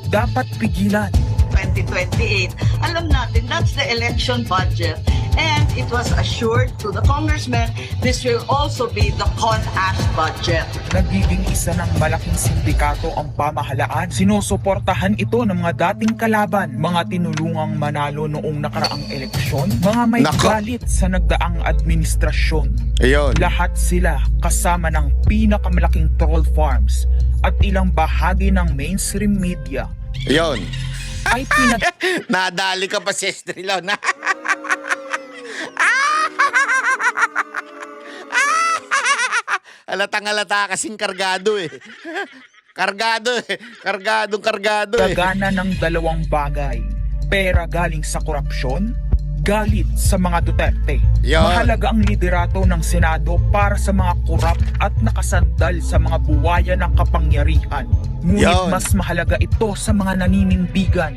dapat pigilan. 2028. Alam natin, that's the election budget. And it was assured to the congressmen, this will also be the CONAS budget. Nagiging isa ng malaking sindikato ang pamahalaan. Sinusuportahan ito ng mga dating kalaban, mga tinulungang manalo noong nakaraang eleksyon, mga may galit sa nagdaang administrasyon. Lahat sila kasama ng pinakamalaking troll farms at ilang bahagi ng mainstream media. Ay nadali ka pa si Estrella na. Halatang-halata kasing kargado eh. Kargado eh. Kargado eh. Gagana ng dalawang bagay. Pera galing sa korupsyon, galit sa mga Duterte. Mahalaga ang liderato ng Senado para sa mga korap at nakasandal sa mga buwaya ng kapangyarihan. Ngunit mas mahalaga ito sa mga naninindigan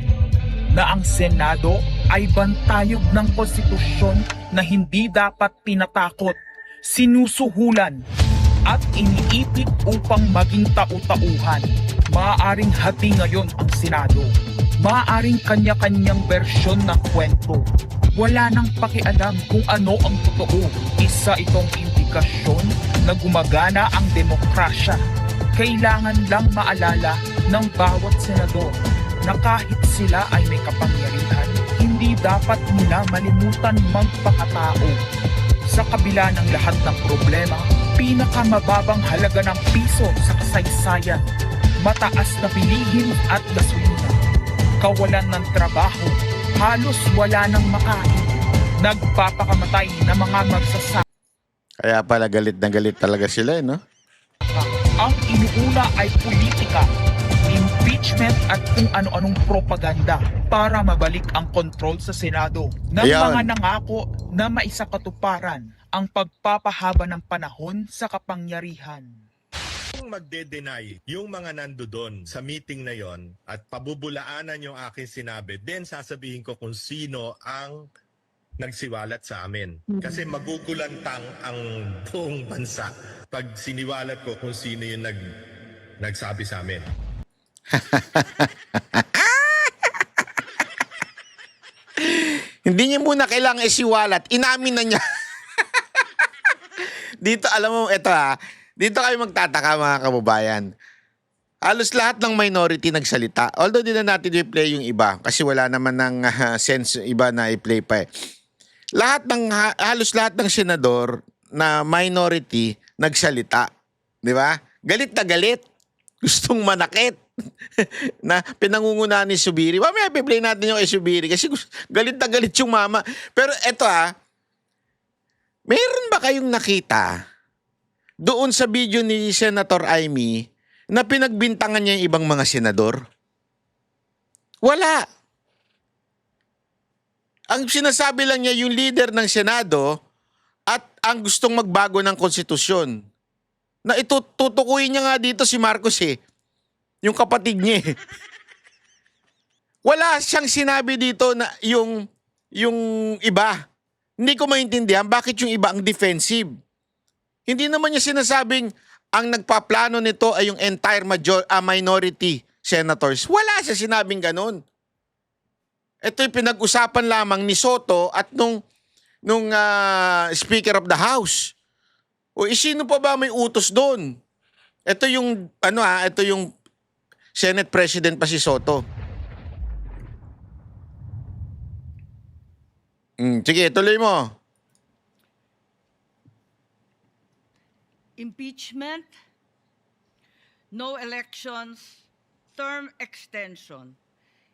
na ang Senado ay bantayog ng konstitusyon na hindi dapat tinatakot, sinusuhulan at iniipit upang maging tau-tauhan. Maaaring hati ngayon ang Senado. Maaaring kanya-kanyang bersyon ng kwento. Wala nang pakialam kung ano ang totoo. Isa itong indikasyon na gumagana ang demokrasya. Kailangan lang maalala ng bawat senador na kahit sila ay may kapangyarihan, hindi dapat nila malimutan magpakatao. Sa kabila ng lahat ng problema, pinakamababang halaga ng piso sa kasaysayan, mataas na bilihin at gasolina, kawalan ng trabaho, halos wala nang makain, nagpapakamatay na mga magsasaka. Kaya pala galit na galit talaga sila, no? Ang inuuna ay politika, impeachment at kung ano-anong propaganda para mabalik ang kontrol sa Senado ng Ayan. mga nangako na maisakatuparan ang pagpapahaba ng panahon sa kapangyarihan. Kung magde-deny yung mga nandoon sa meeting na yon at pabubulaanan yung aking sinabi, then sasabihin ko kung sino ang nagsiwalat sa amin. Kasi magugulantang ang buong bansa pag siniwalat ko kung sino yung nagsabi sa amin. Hindi niya muna kailangan isiwalat. Inamin na niya. Dito, alam mo, eto dito kayo magtataka mga kababayan. Halos lahat ng minority nagsalita. Although di na natin i-play yung iba kasi wala naman ng sense iba na i-play pa eh. Halos lahat ng senador na minority nagsalita. Di ba? Galit na galit. Gustong manakit. Na pinangungunahan ni Subiri. Mamaya i-play natin yung kay Subiri kasi galit na galit yung mama. Pero eto meron ba kayong nakita doon sa video ni Senator Amy na pinagbintangan niya yung ibang mga senador? Wala. Ang sinasabi lang niya yung leader ng Senado at ang gustong magbago ng konstitusyon. Na tutukuyin niya nga dito si Marcos yung kapatid niya Wala siyang sinabi dito na yung iba. Hindi ko maintindihan bakit yung iba ang defensive. Hindi naman niya sinasabing ang nagpaplano nito ay yung entire minority senators. Wala siya sinabing ganun. Ito'y pinag-usapan lamang ni Soto at nung Speaker of the House. O sino pa ba may utos doon? Ito yung ito yung Senate President pa si Soto. Sige, tuloy mo. Impeachment, no elections, term extension.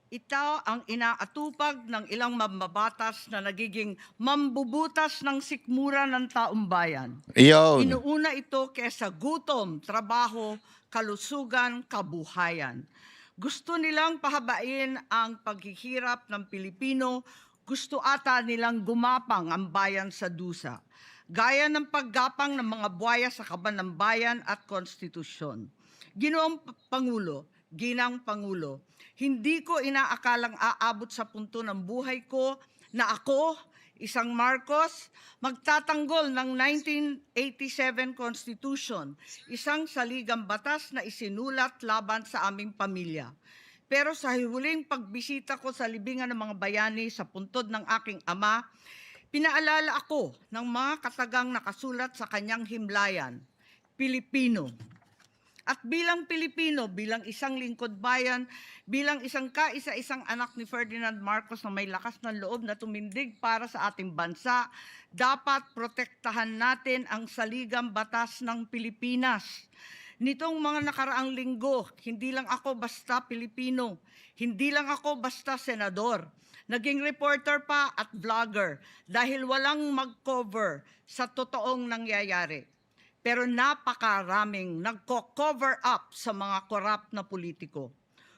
Ito ang inaatupag ng ilang mambabatas na nagiging mambubutas ng sikmura ng taong bayan. Iyon. Inuuna ito kesa gutom, trabaho, kalusugan, kabuhayan. Gusto nilang pahabain ang paghihirap ng Pilipino. Gusto ata nilang gumapang ang bayan sa dusa, gaya ng paggapang ng mga buhaya sa kaban ng bayan at konstitusyon. Ginoong Pangulo, Ginang Pangulo, hindi ko inaakalang aabot sa punto ng buhay ko na ako, isang Marcos, magtatanggol ng 1987 Constitution, isang saligang batas na isinulat laban sa aming pamilya. Pero sa huling pagbisita ko sa libingan ng mga bayani sa puntod ng aking ama, pinaalala ako ng mga katagang nakasulat sa kanyang himlayan, Pilipino. At bilang Pilipino, bilang isang lingkod bayan, bilang isang kaisa-isang anak ni Ferdinand Marcos na may lakas ng loob na tumindig para sa ating bansa, dapat protektahan natin ang saligang batas ng Pilipinas. Nitong mga nakaraang linggo, hindi lang ako basta Pilipino, hindi lang ako basta senador. Naging reporter pa at vlogger dahil walang mag-cover sa totoong nangyayari. Pero napakaraming nagko-cover up sa mga korap na politiko.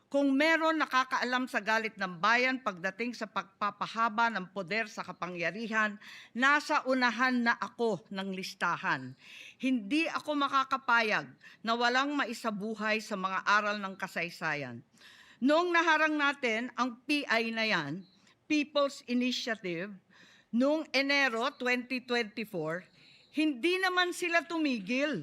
Kung meron nakakaalam sa galit ng bayan pagdating sa pagpapahaba ng poder sa kapangyarihan, nasa unahan na ako ng listahan. Hindi ako makakapayag na walang maisabuhay sa mga aral ng kasaysayan. Noong naharang natin ang PI na yan, People's Initiative, noong Enero 2024, hindi naman sila tumigil.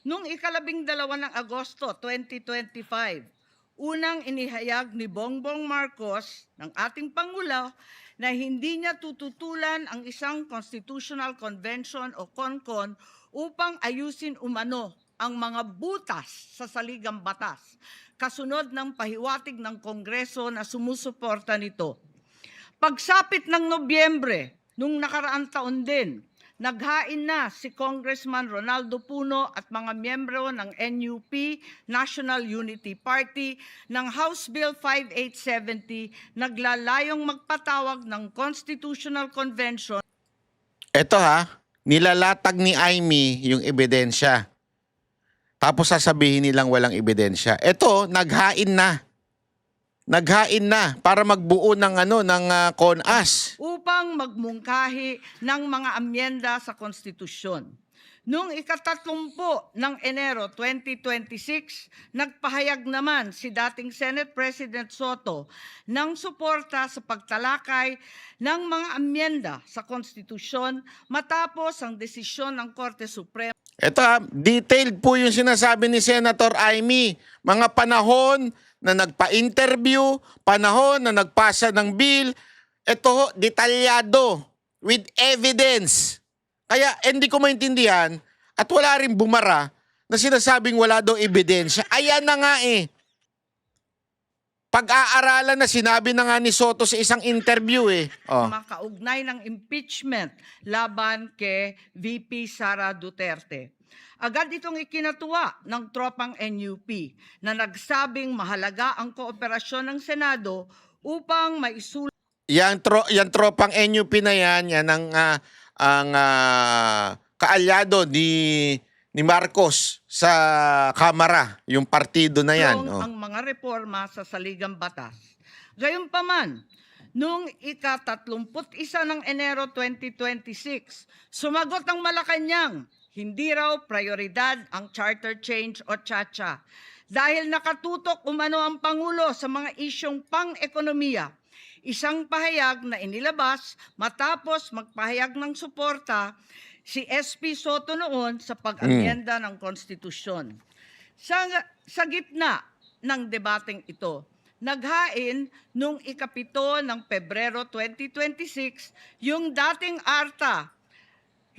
Noong 12 ng Agosto 2025, unang inihayag ni Bongbong Marcos ng ating Pangulo na hindi niya tututulan ang isang Constitutional Convention o CONCON upang ayusin umano ang mga butas sa saligang batas, kasunod ng pahiwatig ng Kongreso na sumusuporta nito. Pagsapit ng Nobyembre, nung nakaraang taon din, naghain na si Congressman Ronaldo Puno at mga miyembro ng NUP, National Unity Party, ng House Bill 5870, naglalayong magpatawag ng Constitutional Convention. Ito nilalatag ni Amy yung ebidensya. Tapos sasabihin nilang walang ebidensya. Ito, naghain na. Naghain na para magbuo ng CONAS. Upang magmungkahi ng mga amyenda sa konstitusyon. Noong 30 ng Enero 2026, nagpahayag naman si dating Senate President Soto ng suporta sa pagtalakay ng mga amyenda sa konstitusyon matapos ang desisyon ng Korte Suprema. Ito detailed po yung sinasabi ni Senator Amy. Mga panahon na nagpa-interview, panahon na nagpasa ng bill. Ito, detalyado, with evidence. Kaya hindi ko maintindihan at wala rin bumara na sinasabing wala daw ebidensya. Ayan na nga Pag-aaralan na sinabi na nga ni Soto sa isang interview Makaugnay ng impeachment laban kay VP Sara Duterte. Agad itong ikinatuwa ng tropang NUP na nagsabing mahalaga ang kooperasyon ng Senado upang maisulat. Yang tropang NUP na yan ang kaalyado ni Marcos sa Kamara, yung partido na yan. Ang mga reforma sa saligang batas. Gayunpaman, noong ika-31 ng Enero 2026, sumagot ang Malacanang, hindi raw prioridad ang charter change o CHA dahil nakatutok umano ang Pangulo sa mga isyong pang-ekonomiya. Isang pahayag na inilabas matapos magpahayag ng suporta si SP Soto noon sa pag-amyenda ng konstitusyon. Sa gitna ng debateng ito, naghain noong ika-7 ng Pebrero 2026 yung dating ARTA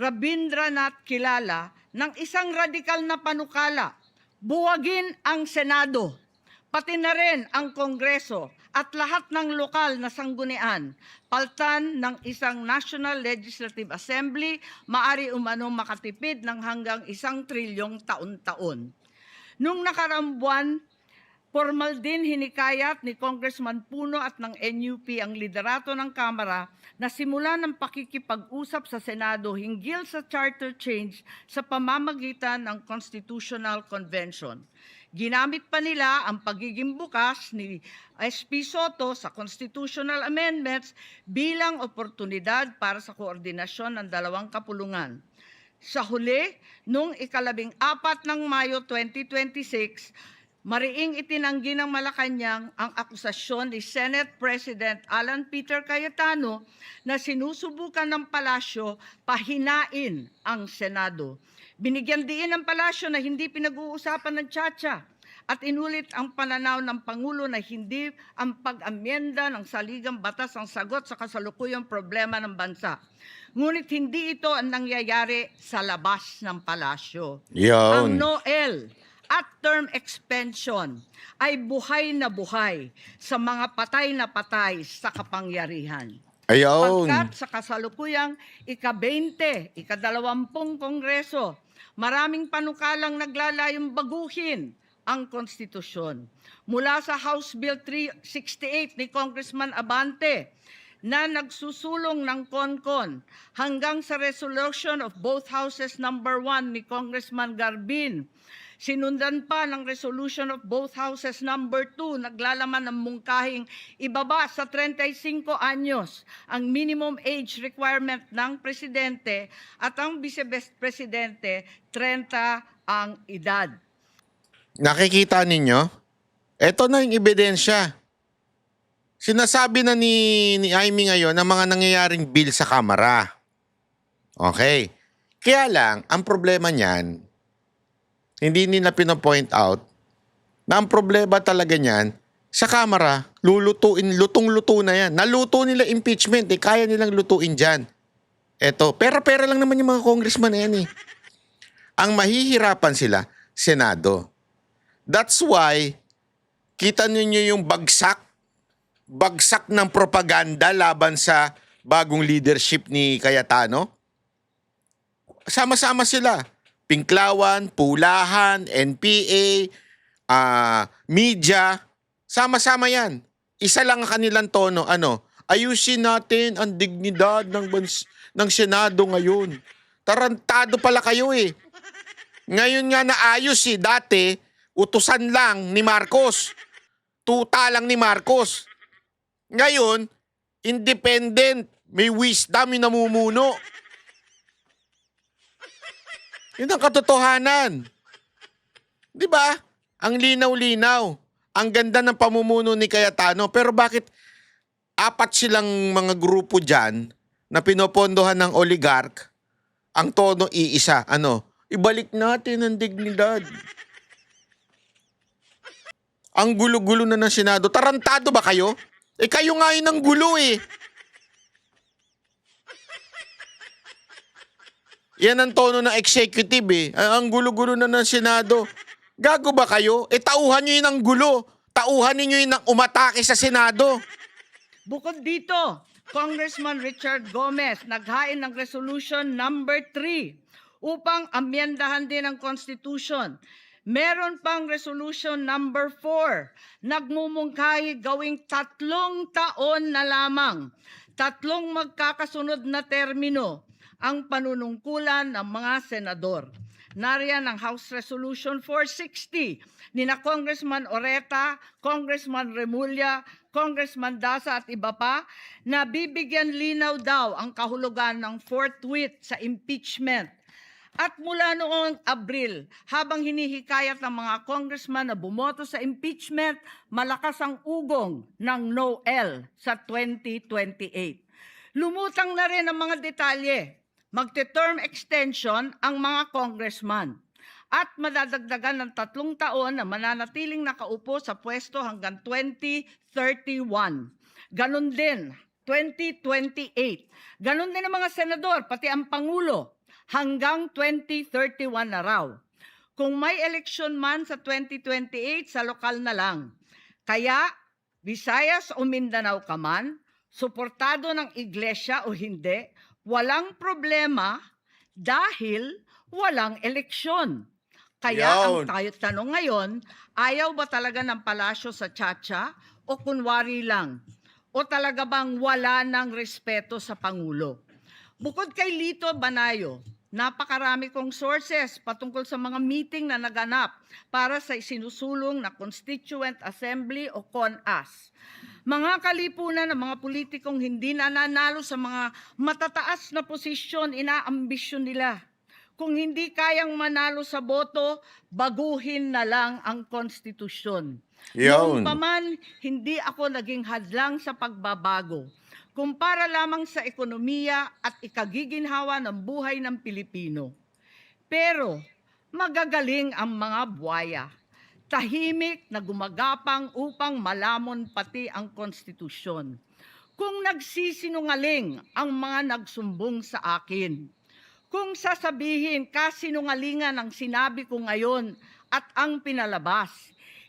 Rabindranath Kilala ng isang radikal na panukala, buwagin ang Senado, pati na rin ang Kongreso at lahat ng lokal na sanggunian, paltan ng isang National Legislative Assembly, maari umano makatipid ng hanggang 1 trilyong taon-taon. Nung nakaraang buwan, formal din hinikayat ni Congressman Puno at ng NUP ang liderato ng Kamara na simulan ng pakikipag-usap sa Senado hinggil sa charter change sa pamamagitan ng Constitutional Convention. Ginamit pa nila ang pagiging bukas ni SP Soto sa constitutional amendments bilang oportunidad para sa koordinasyon ng dalawang kapulungan. Sa huli, noong ika-14 ng Mayo 2026, mariing itinanggi ng Malacanang ang akusasyon ni Senate President Alan Peter Cayetano na sinusubukan ng palasyo pahinain ang Senado. Binigyan diin ng palasyo na hindi pinag-uusapan ng CHA at inulit ang pananaw ng Pangulo na hindi ang pag-amyenda ng saligang batas ang sagot sa kasalukuyang problema ng bansa. Ngunit hindi ito ang nangyayari sa labas ng palasyo. Ang Noel at term extension ay buhay na buhay sa mga patay na patay sa kapangyarihan. Pagkat sa kasalukuyang ika-20, ika-20 Kongreso, maraming panukalang naglalayong baguhin ang konstitusyon. Mula sa House Bill 368 ni Congressman Abante na nagsusulong ng CONCON hanggang sa resolution of both houses number 1 ni Congressman Garbin. Sinundan pa ng resolution of both houses number 2, naglalaman ng mungkahing ibaba sa 35 anyos ang minimum age requirement ng presidente at ang vice-presidente 30 ang edad. Nakikita ninyo? Ito na yung ebidensya. Sinasabi na ni Amy ngayon ang mga nangyayaring bill sa Kamara. Okay. Kaya lang, ang problema niyan, hindi nila pinopoint out na ang problema talaga niyan, sa Kamara, lutong-luto na yan. Naluto nila impeachment, kaya nilang lutuin dyan. Eto, pera-pera lang naman yung mga congressman na yan eh. Ang mahihirapan sila, Senado. That's why, kita ninyo yung bagsak ng propaganda laban sa bagong leadership ni Cayetano. Sama-sama sila. Pinklawan, Pulahan, NPA, media, sama-sama yan. Isa lang ang kanilang tono, ayusin natin ang dignidad ng Senado ngayon. Tarantado pala kayo eh. Ngayon nga naayos dati, utusan lang ni Marcos. Tuta lang ni Marcos. Ngayon, independent, may wisdom yung namumuno. Yun ang katotohanan. Di ba? Ang linaw-linaw. Ang ganda ng pamumuno ni Cayetano. Pero bakit 4 silang mga grupo dyan na pinopondohan ng oligarch, ang tono iisa? Ibalik natin ang dignidad. Ang gulo-gulo na ng Senado. Tarantado ba kayo? Kayo nga yun ang gulo eh. Yan ang tono ng executive eh. Ang gulo-gulo na ng Senado. Gago ba kayo? Tauhan nyo yun ang gulo. Tauhan ninyo yun ang umatake sa Senado. Bukod dito, Congressman Richard Gomez naghain ng resolution number 3 upang amyendahan din ang Constitution. Meron pang resolution number 4, nagmumungkahi gawing 3 taon na lamang, 3 magkakasunod na termino ang panunungkulan ng mga senador. Nariyan ang House Resolution 460 ni na Congressman Oreta, Congressman Remulla, Congressman Dasa at iba pa na bibigyan linaw daw ang kahulugan ng forthwith sa impeachment. At mula noong Abril, habang hinihikayat ng mga congressman na bumoto sa impeachment, malakas ang ugong ng no-el sa 2028. Lumutang na rin ang mga detalye. Magte-term extension ang mga congressman at madadagdagan ng 3 taon na mananatiling nakaupo sa pwesto hanggang 2031. Ganon din, 2028. Ganon din ang mga senador, pati ang Pangulo, hanggang 2031 na raw. Kung may eleksyon man sa 2028, sa lokal na lang. Kaya, Visayas o Mindanao ka man, suportado ng iglesia o hindi, walang problema dahil walang eleksyon. Kaya ang tanong ngayon, ayaw ba talaga ng palasyo sa Chacha o kunwari lang? O talaga bang wala ng respeto sa Pangulo? Bukod kay Lito Banayo, napakarami kong sources patungkol sa mga meeting na naganap para sa isinusulong na Constituent Assembly o CONAS. Mga kalipunan ng mga politikong hindi nananalo sa mga matataas na posisyon, inaambisyon nila. Kung hindi kayang manalo sa boto, baguhin na lang ang konstitusyon. Noon pa man, hindi ako naging hadlang sa pagbabago. Kumpara lamang sa ekonomiya at ikagiginhawa ng buhay ng Pilipino. Pero magagaling ang mga buwaya. Tahimik na gumagapang upang malamon pati ang konstitusyon. Kung nagsisinungaling ang mga nagsumbong sa akin, kung sasabihin kasinungalingan ang sinabi ko ngayon at ang pinalabas,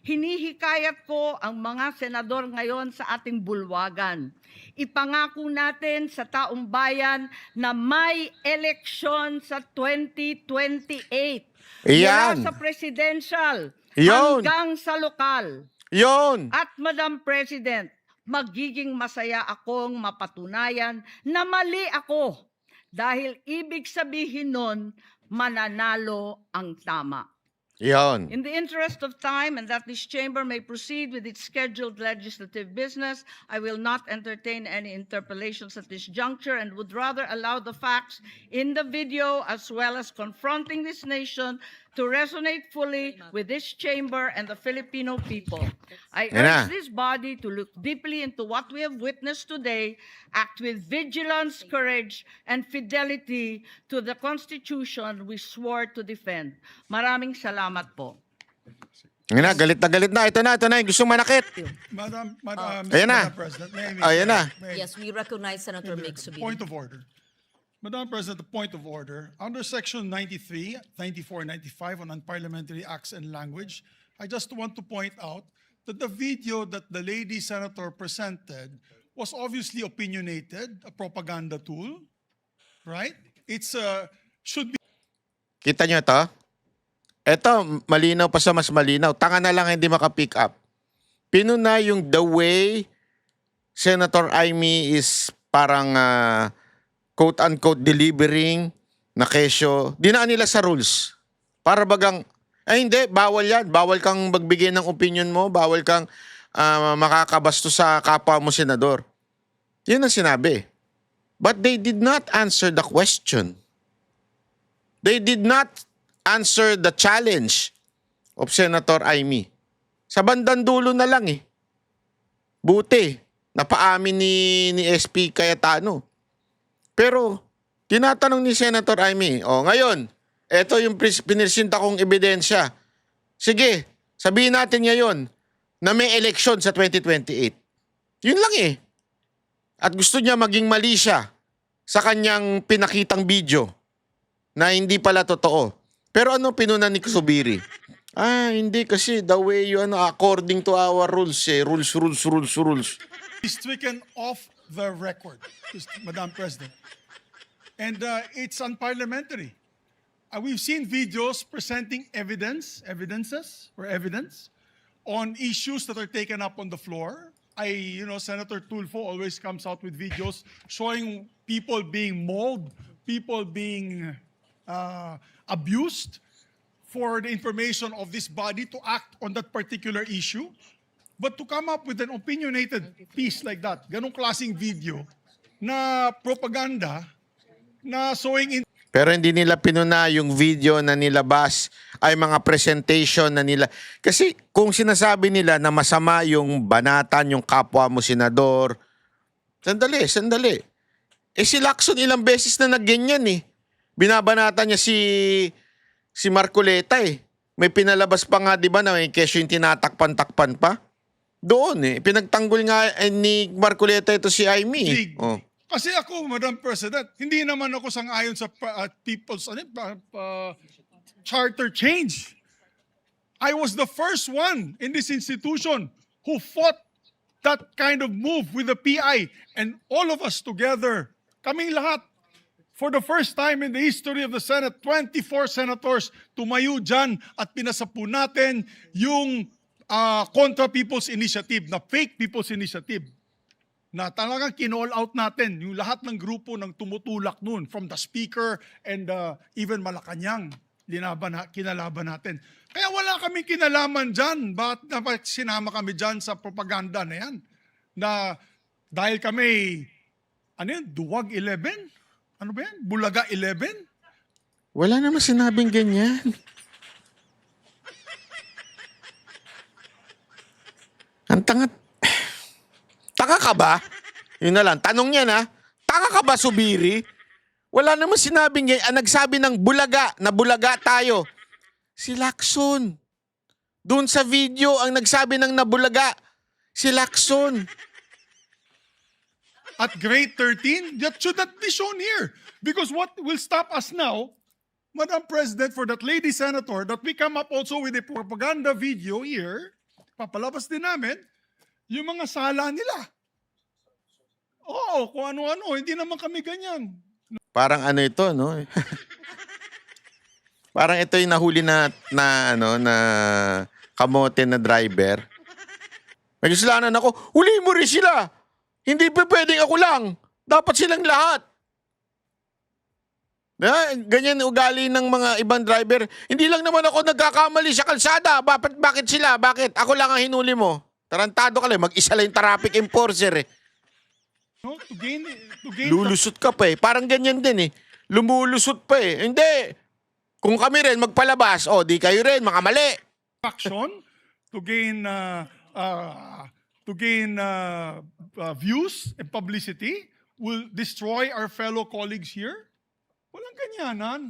hinihikayat ko ang mga senador ngayon sa ating bulwagan. Ipangako natin sa taong bayan na may eleksyon sa 2028. Mula sa presidential hanggang sa lokal. At Madam President, magiging masaya akong mapatunayan na mali ako dahil ibig sabihin nun, mananalo ang tama. In the interest of time and that this chamber may proceed with its scheduled legislative business, I will not entertain any interpellations at this juncture and would rather allow the facts in the video as well as confronting this nation to resonate fully with this chamber and the Filipino people. I Yan na. urge this body to look deeply into what we have witnessed today, act with vigilance, courage, and fidelity to the Constitution we swore to defend. Maraming salamat po. Yan na, galit na. Ito na, yung gustong manakit. Ayan na. Madam President, may Ayan na. Yes, we recognize Senator Mig Subiri. point of order. Madam President, the point of order. Under Section 93, 94, 95 on unparliamentary acts and language, I just want to point out that the video that the lady senator presented was obviously opinionated, a propaganda tool, right? It's should be. Kita nyo ito? Ito, malinaw pa sa mas malinaw. Tanga na lang hindi makapick up. Pinuna yung the way Senator Amy is parang quote-unquote delivering na kesyo. Dinaan nila sa rules. Para bagang, hindi, bawal yan. Bawal kang magbigay ng opinion mo. Bawal kang makakabasto sa kapwa mo senador. Yun ang sinabi. But they did not answer the question. They did not answer the challenge of Senator Amy. Sa bandang dulo na lang eh. Buti, napaamin ni SP Cayetano. Pero, tinatanong ni Senator Amy, ngayon, eto yung pinisinta kong ebidensya. Sige, sabihin natin ngayon na may eleksyon sa 2028. Yun lang eh. At gusto niya maging mali siya sa kanyang pinakitang video na hindi pala totoo. Pero ano pinuna ni Subiri? Hindi kasi the way you according to our rules rules. Is stricken off the record, Madam President. And it's unparliamentary. We've seen videos presenting evidence on issues that are taken up on the floor. Senator Tulfo always comes out with videos showing people being mauled, people being abused for the information of this body to act on that particular issue. But to come up with an opinionated piece like that, ganong klaseng video na propaganda na showing in. Pero hindi nila pinuna yung video na nilabas ay mga presentation na nila. Kasi kung sinasabi nila na masama yung banatan yung kapwa mo senador, sandali. Si Lacson ilang beses na nagganyan eh. Binabanatan niya si Marcoleta eh. May pinalabas pa nga 'di ba na may kesyo yung tinatakpan-takpan pa. Doon eh. Pinagtanggol nga ni Marcoleta ito si Amy. Kasi ako, Madam President, hindi naman ako sang-ayon sa people's charter change. I was the first one in this institution who fought that kind of move with the PI. And all of us together, kaming lahat, for the first time in the history of the Senate, 24 senators tumayo dyan at pinasapu natin yung Contra People's Initiative, na fake People's Initiative. Na talagang kinall out natin yung lahat ng grupo ng tumutulak nun, from the Speaker and even Malacanang, kinalaban natin. Kaya wala kaming kinalaman dyan. Bakit sinama kami dyan sa propaganda na yan? Na dahil kami, Duwag 11? Ano ba yan? Bulaga 11? Wala naman sinabing ganyan. Ang tanga. Taka ka ba? Yun na lang. Tanong niya na, taka ka ba, Subiri? Wala naman sinabing ganyan. Nagsabi ng bulaga, na bulaga tayo. Si Lacson. Doon sa video, ang nagsabi ng nabulaga, si Lacson. At grade 13, that should not be shown here. Because what will stop us now, Madam President, for that lady senator, that we come up also with a propaganda video here, papalabas din namin, yung mga sala nila. Oo, kung ano-ano, hindi naman kami ganyan. Parang ito, no? Parang ito yung nahuli na kamote na driver. May kasalanan ako, huli mo rin sila! Hindi pa pwedeng ako lang. Dapat silang lahat. Ganyan ugali ng mga ibang driver. Hindi lang naman ako nagkakamali sa kalsada. Bakit sila? Bakit? Ako lang ang hinuli mo. Tarantado ka lang. Mag-isa lang yung traffic enforcer eh. No, to gain Lulusot ka pa eh. Parang ganyan din eh. Lumulusot pa eh. Hindi. Kung kami rin magpalabas, di kayo rin, mga mali. action to gain views and publicity will destroy our fellow colleagues here? Walang ganyanan.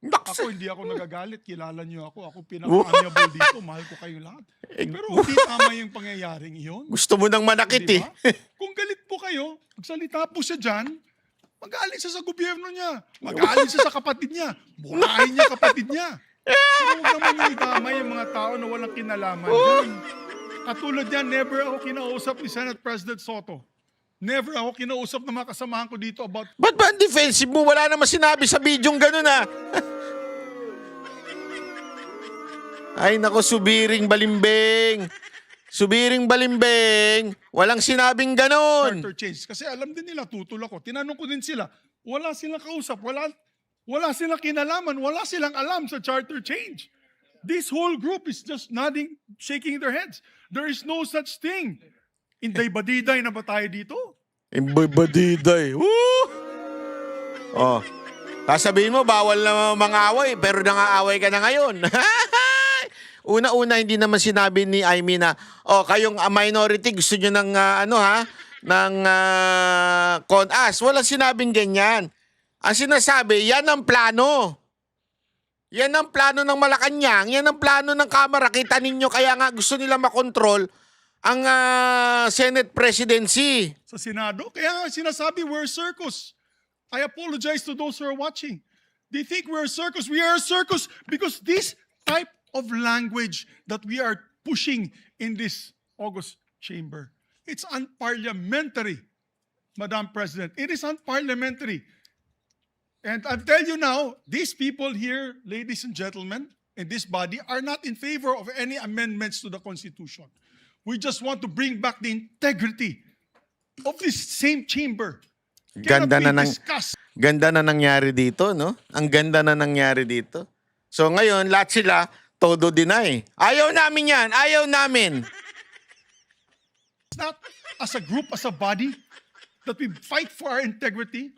Ako, hindi ako nagagalit. Kilala niyo ako. Ako pinaka-amiable dito. Mahal ko kayo lahat. Pero hindi tama yung pangyayaring iyon. Gusto mo nang manakit Di ba? Kung galit po kayo, magsalita po siya dyan, magalit siya sa gobyerno niya. Magalit siya sa kapatid niya. Buhayin niya kapatid niya. Pero huwag naman yung idamay yung mga tao na walang kinalaman dyan. Katulad yan, never ako kinausap ni Senate President Soto. Never ako kinausap ng mga kasamahan ko dito about... Ba't ba ang defensive mo? Wala naman sinabi sa bidyong ganun Ay nako, subiring balimbing. Subiring balimbing. Walang sinabing ganun. Charter change. Kasi alam din nila, tutol ako. Tinanong ko din sila. Wala silang kausap. Wala silang kinalaman. Wala silang alam sa charter change. This whole group is just nodding, shaking their heads. There is no such thing. Inday-badiday na ba tayo dito? Imbay-badiday. Sasabihin mo, bawal na mangaway, pero nangaaway ka na ngayon. Una-una, hindi naman sinabi ni Aimee na, kayong minority, gusto nyo ng, ng CONAS. Wala sinabing ganyan. Ang sinasabi, yan ang plano. Yan ang plano ng Malacanang. Yan ang plano ng Kamara. Kita ninyo, kaya nga gusto nila makontrol ang Senate presidency. Sa Senado. Kaya nga sinasabi, we're a circus. I apologize to those who are watching. They think we're a circus. We are a circus because this type of language that we are pushing in this August chamber, it's unparliamentary, Madam President. It is unparliamentary. And I'll tell you now, these people here, ladies and gentlemen, in this body are not in favor of any amendments to the Constitution. We just want to bring back the integrity of this same chamber. Ganda na nangyari dito, no? Ang ganda na nangyari dito. So ngayon, lahat sila todo deny. Ayaw namin yan. Ayaw namin. It's not as a group, as a body, that we fight for our integrity,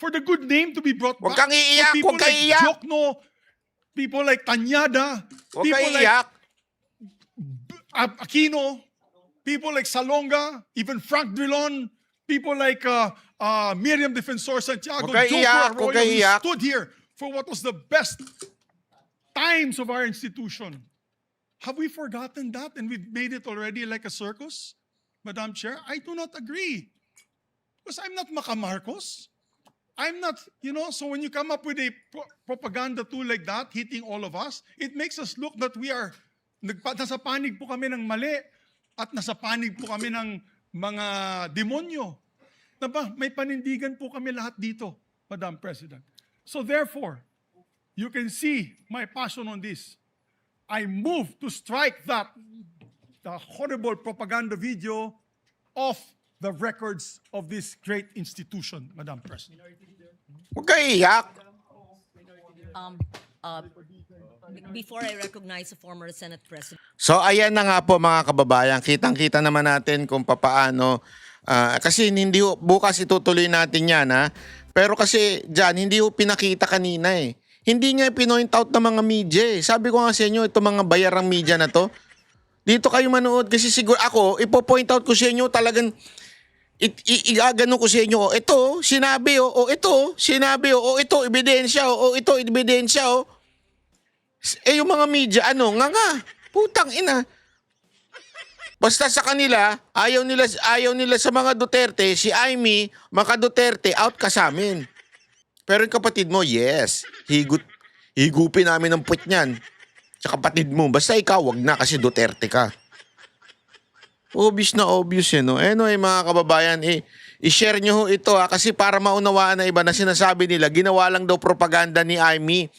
for the good name to be brought back. Huwag kang iiyak, For people huwag kang like iiyak. Jokno, people like Tanyada, Huwag people kang like iiyak. Aquino, people like Salonga, even Frank Drilon, people like Miriam Defensor Santiago, Huwag kang iiyak, Joko huwag kang Arroyo, who iiyak. stood here for what was the best times of our institution. Have we forgotten that and we've made it already like a circus? Madam Chair, I do not agree. Because I'm not Macamarcos. I'm not, so when you come up with a propaganda tool like that, hitting all of us, it makes us look that we are, nasa panig po kami ng mali at nasa panig po kami ng mga demonyo. Diba? May panindigan po kami lahat dito, Madam President. So therefore, you can see my passion on this. I move to strike the horrible propaganda video off the records of this great institution, Madam President. Huwag kang iiyak. Before I recognize the former Senate President. So ayan na nga po mga kababayan, kitang-kita naman natin kung papaano, kasi hindi bukas itutuloy natin yan pero kasi dyan, hindi ho pinakita kanina Hindi nga pinoint out ng mga media Sabi ko nga sa inyo, itong mga bayarang media na to, dito kayo manood kasi siguro ako, ipo-point out ko sa inyo talagang igagano ko sa inyo, ito, sinabi ito, sinabi ito, ebidensya ito, ebidensya yung mga media, nga, putang ina. Basta sa kanila, ayaw nila sa mga Duterte, si Aimee, mga Duterte, out ka sa amin. Pero yung kapatid mo, yes, higupin namin ng puwet niyan. Sa kapatid mo, basta ikaw, wag na kasi Duterte ka. Obvious na obvious Anyway, mga kababayan, i-share nyo ito kasi para maunawaan na iba na sinasabi nila, ginawa lang daw propaganda ni Aimee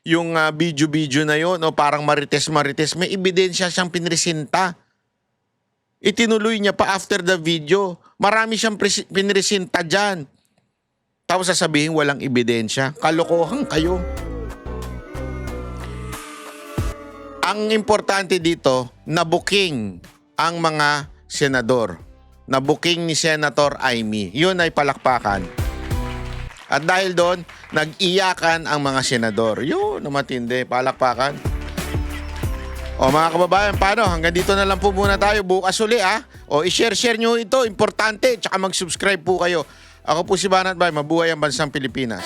yung video na yun, parang marites, may ebidensya siyang pinresinta. Itinuloy niya pa after the video. Marami siyang pinresinta dyan. Tapos sasabihin walang ebidensya. Kalokohan kayo. Ang importante dito, nabuking ang mga senador. Nabuking ni Senator Aimee. Yun ay palakpakan. At dahil doon, nag-iyakan ang mga senador. Yun, na matindi. Palakpakan. O mga kababayan, paano? Hanggang dito na lang po muna tayo. Bukas uli O i-share nyo ito. Importante. Tsaka mag-subscribe po kayo. Ako po si Banat Bay. Mabuhay ang bansang Pilipinas.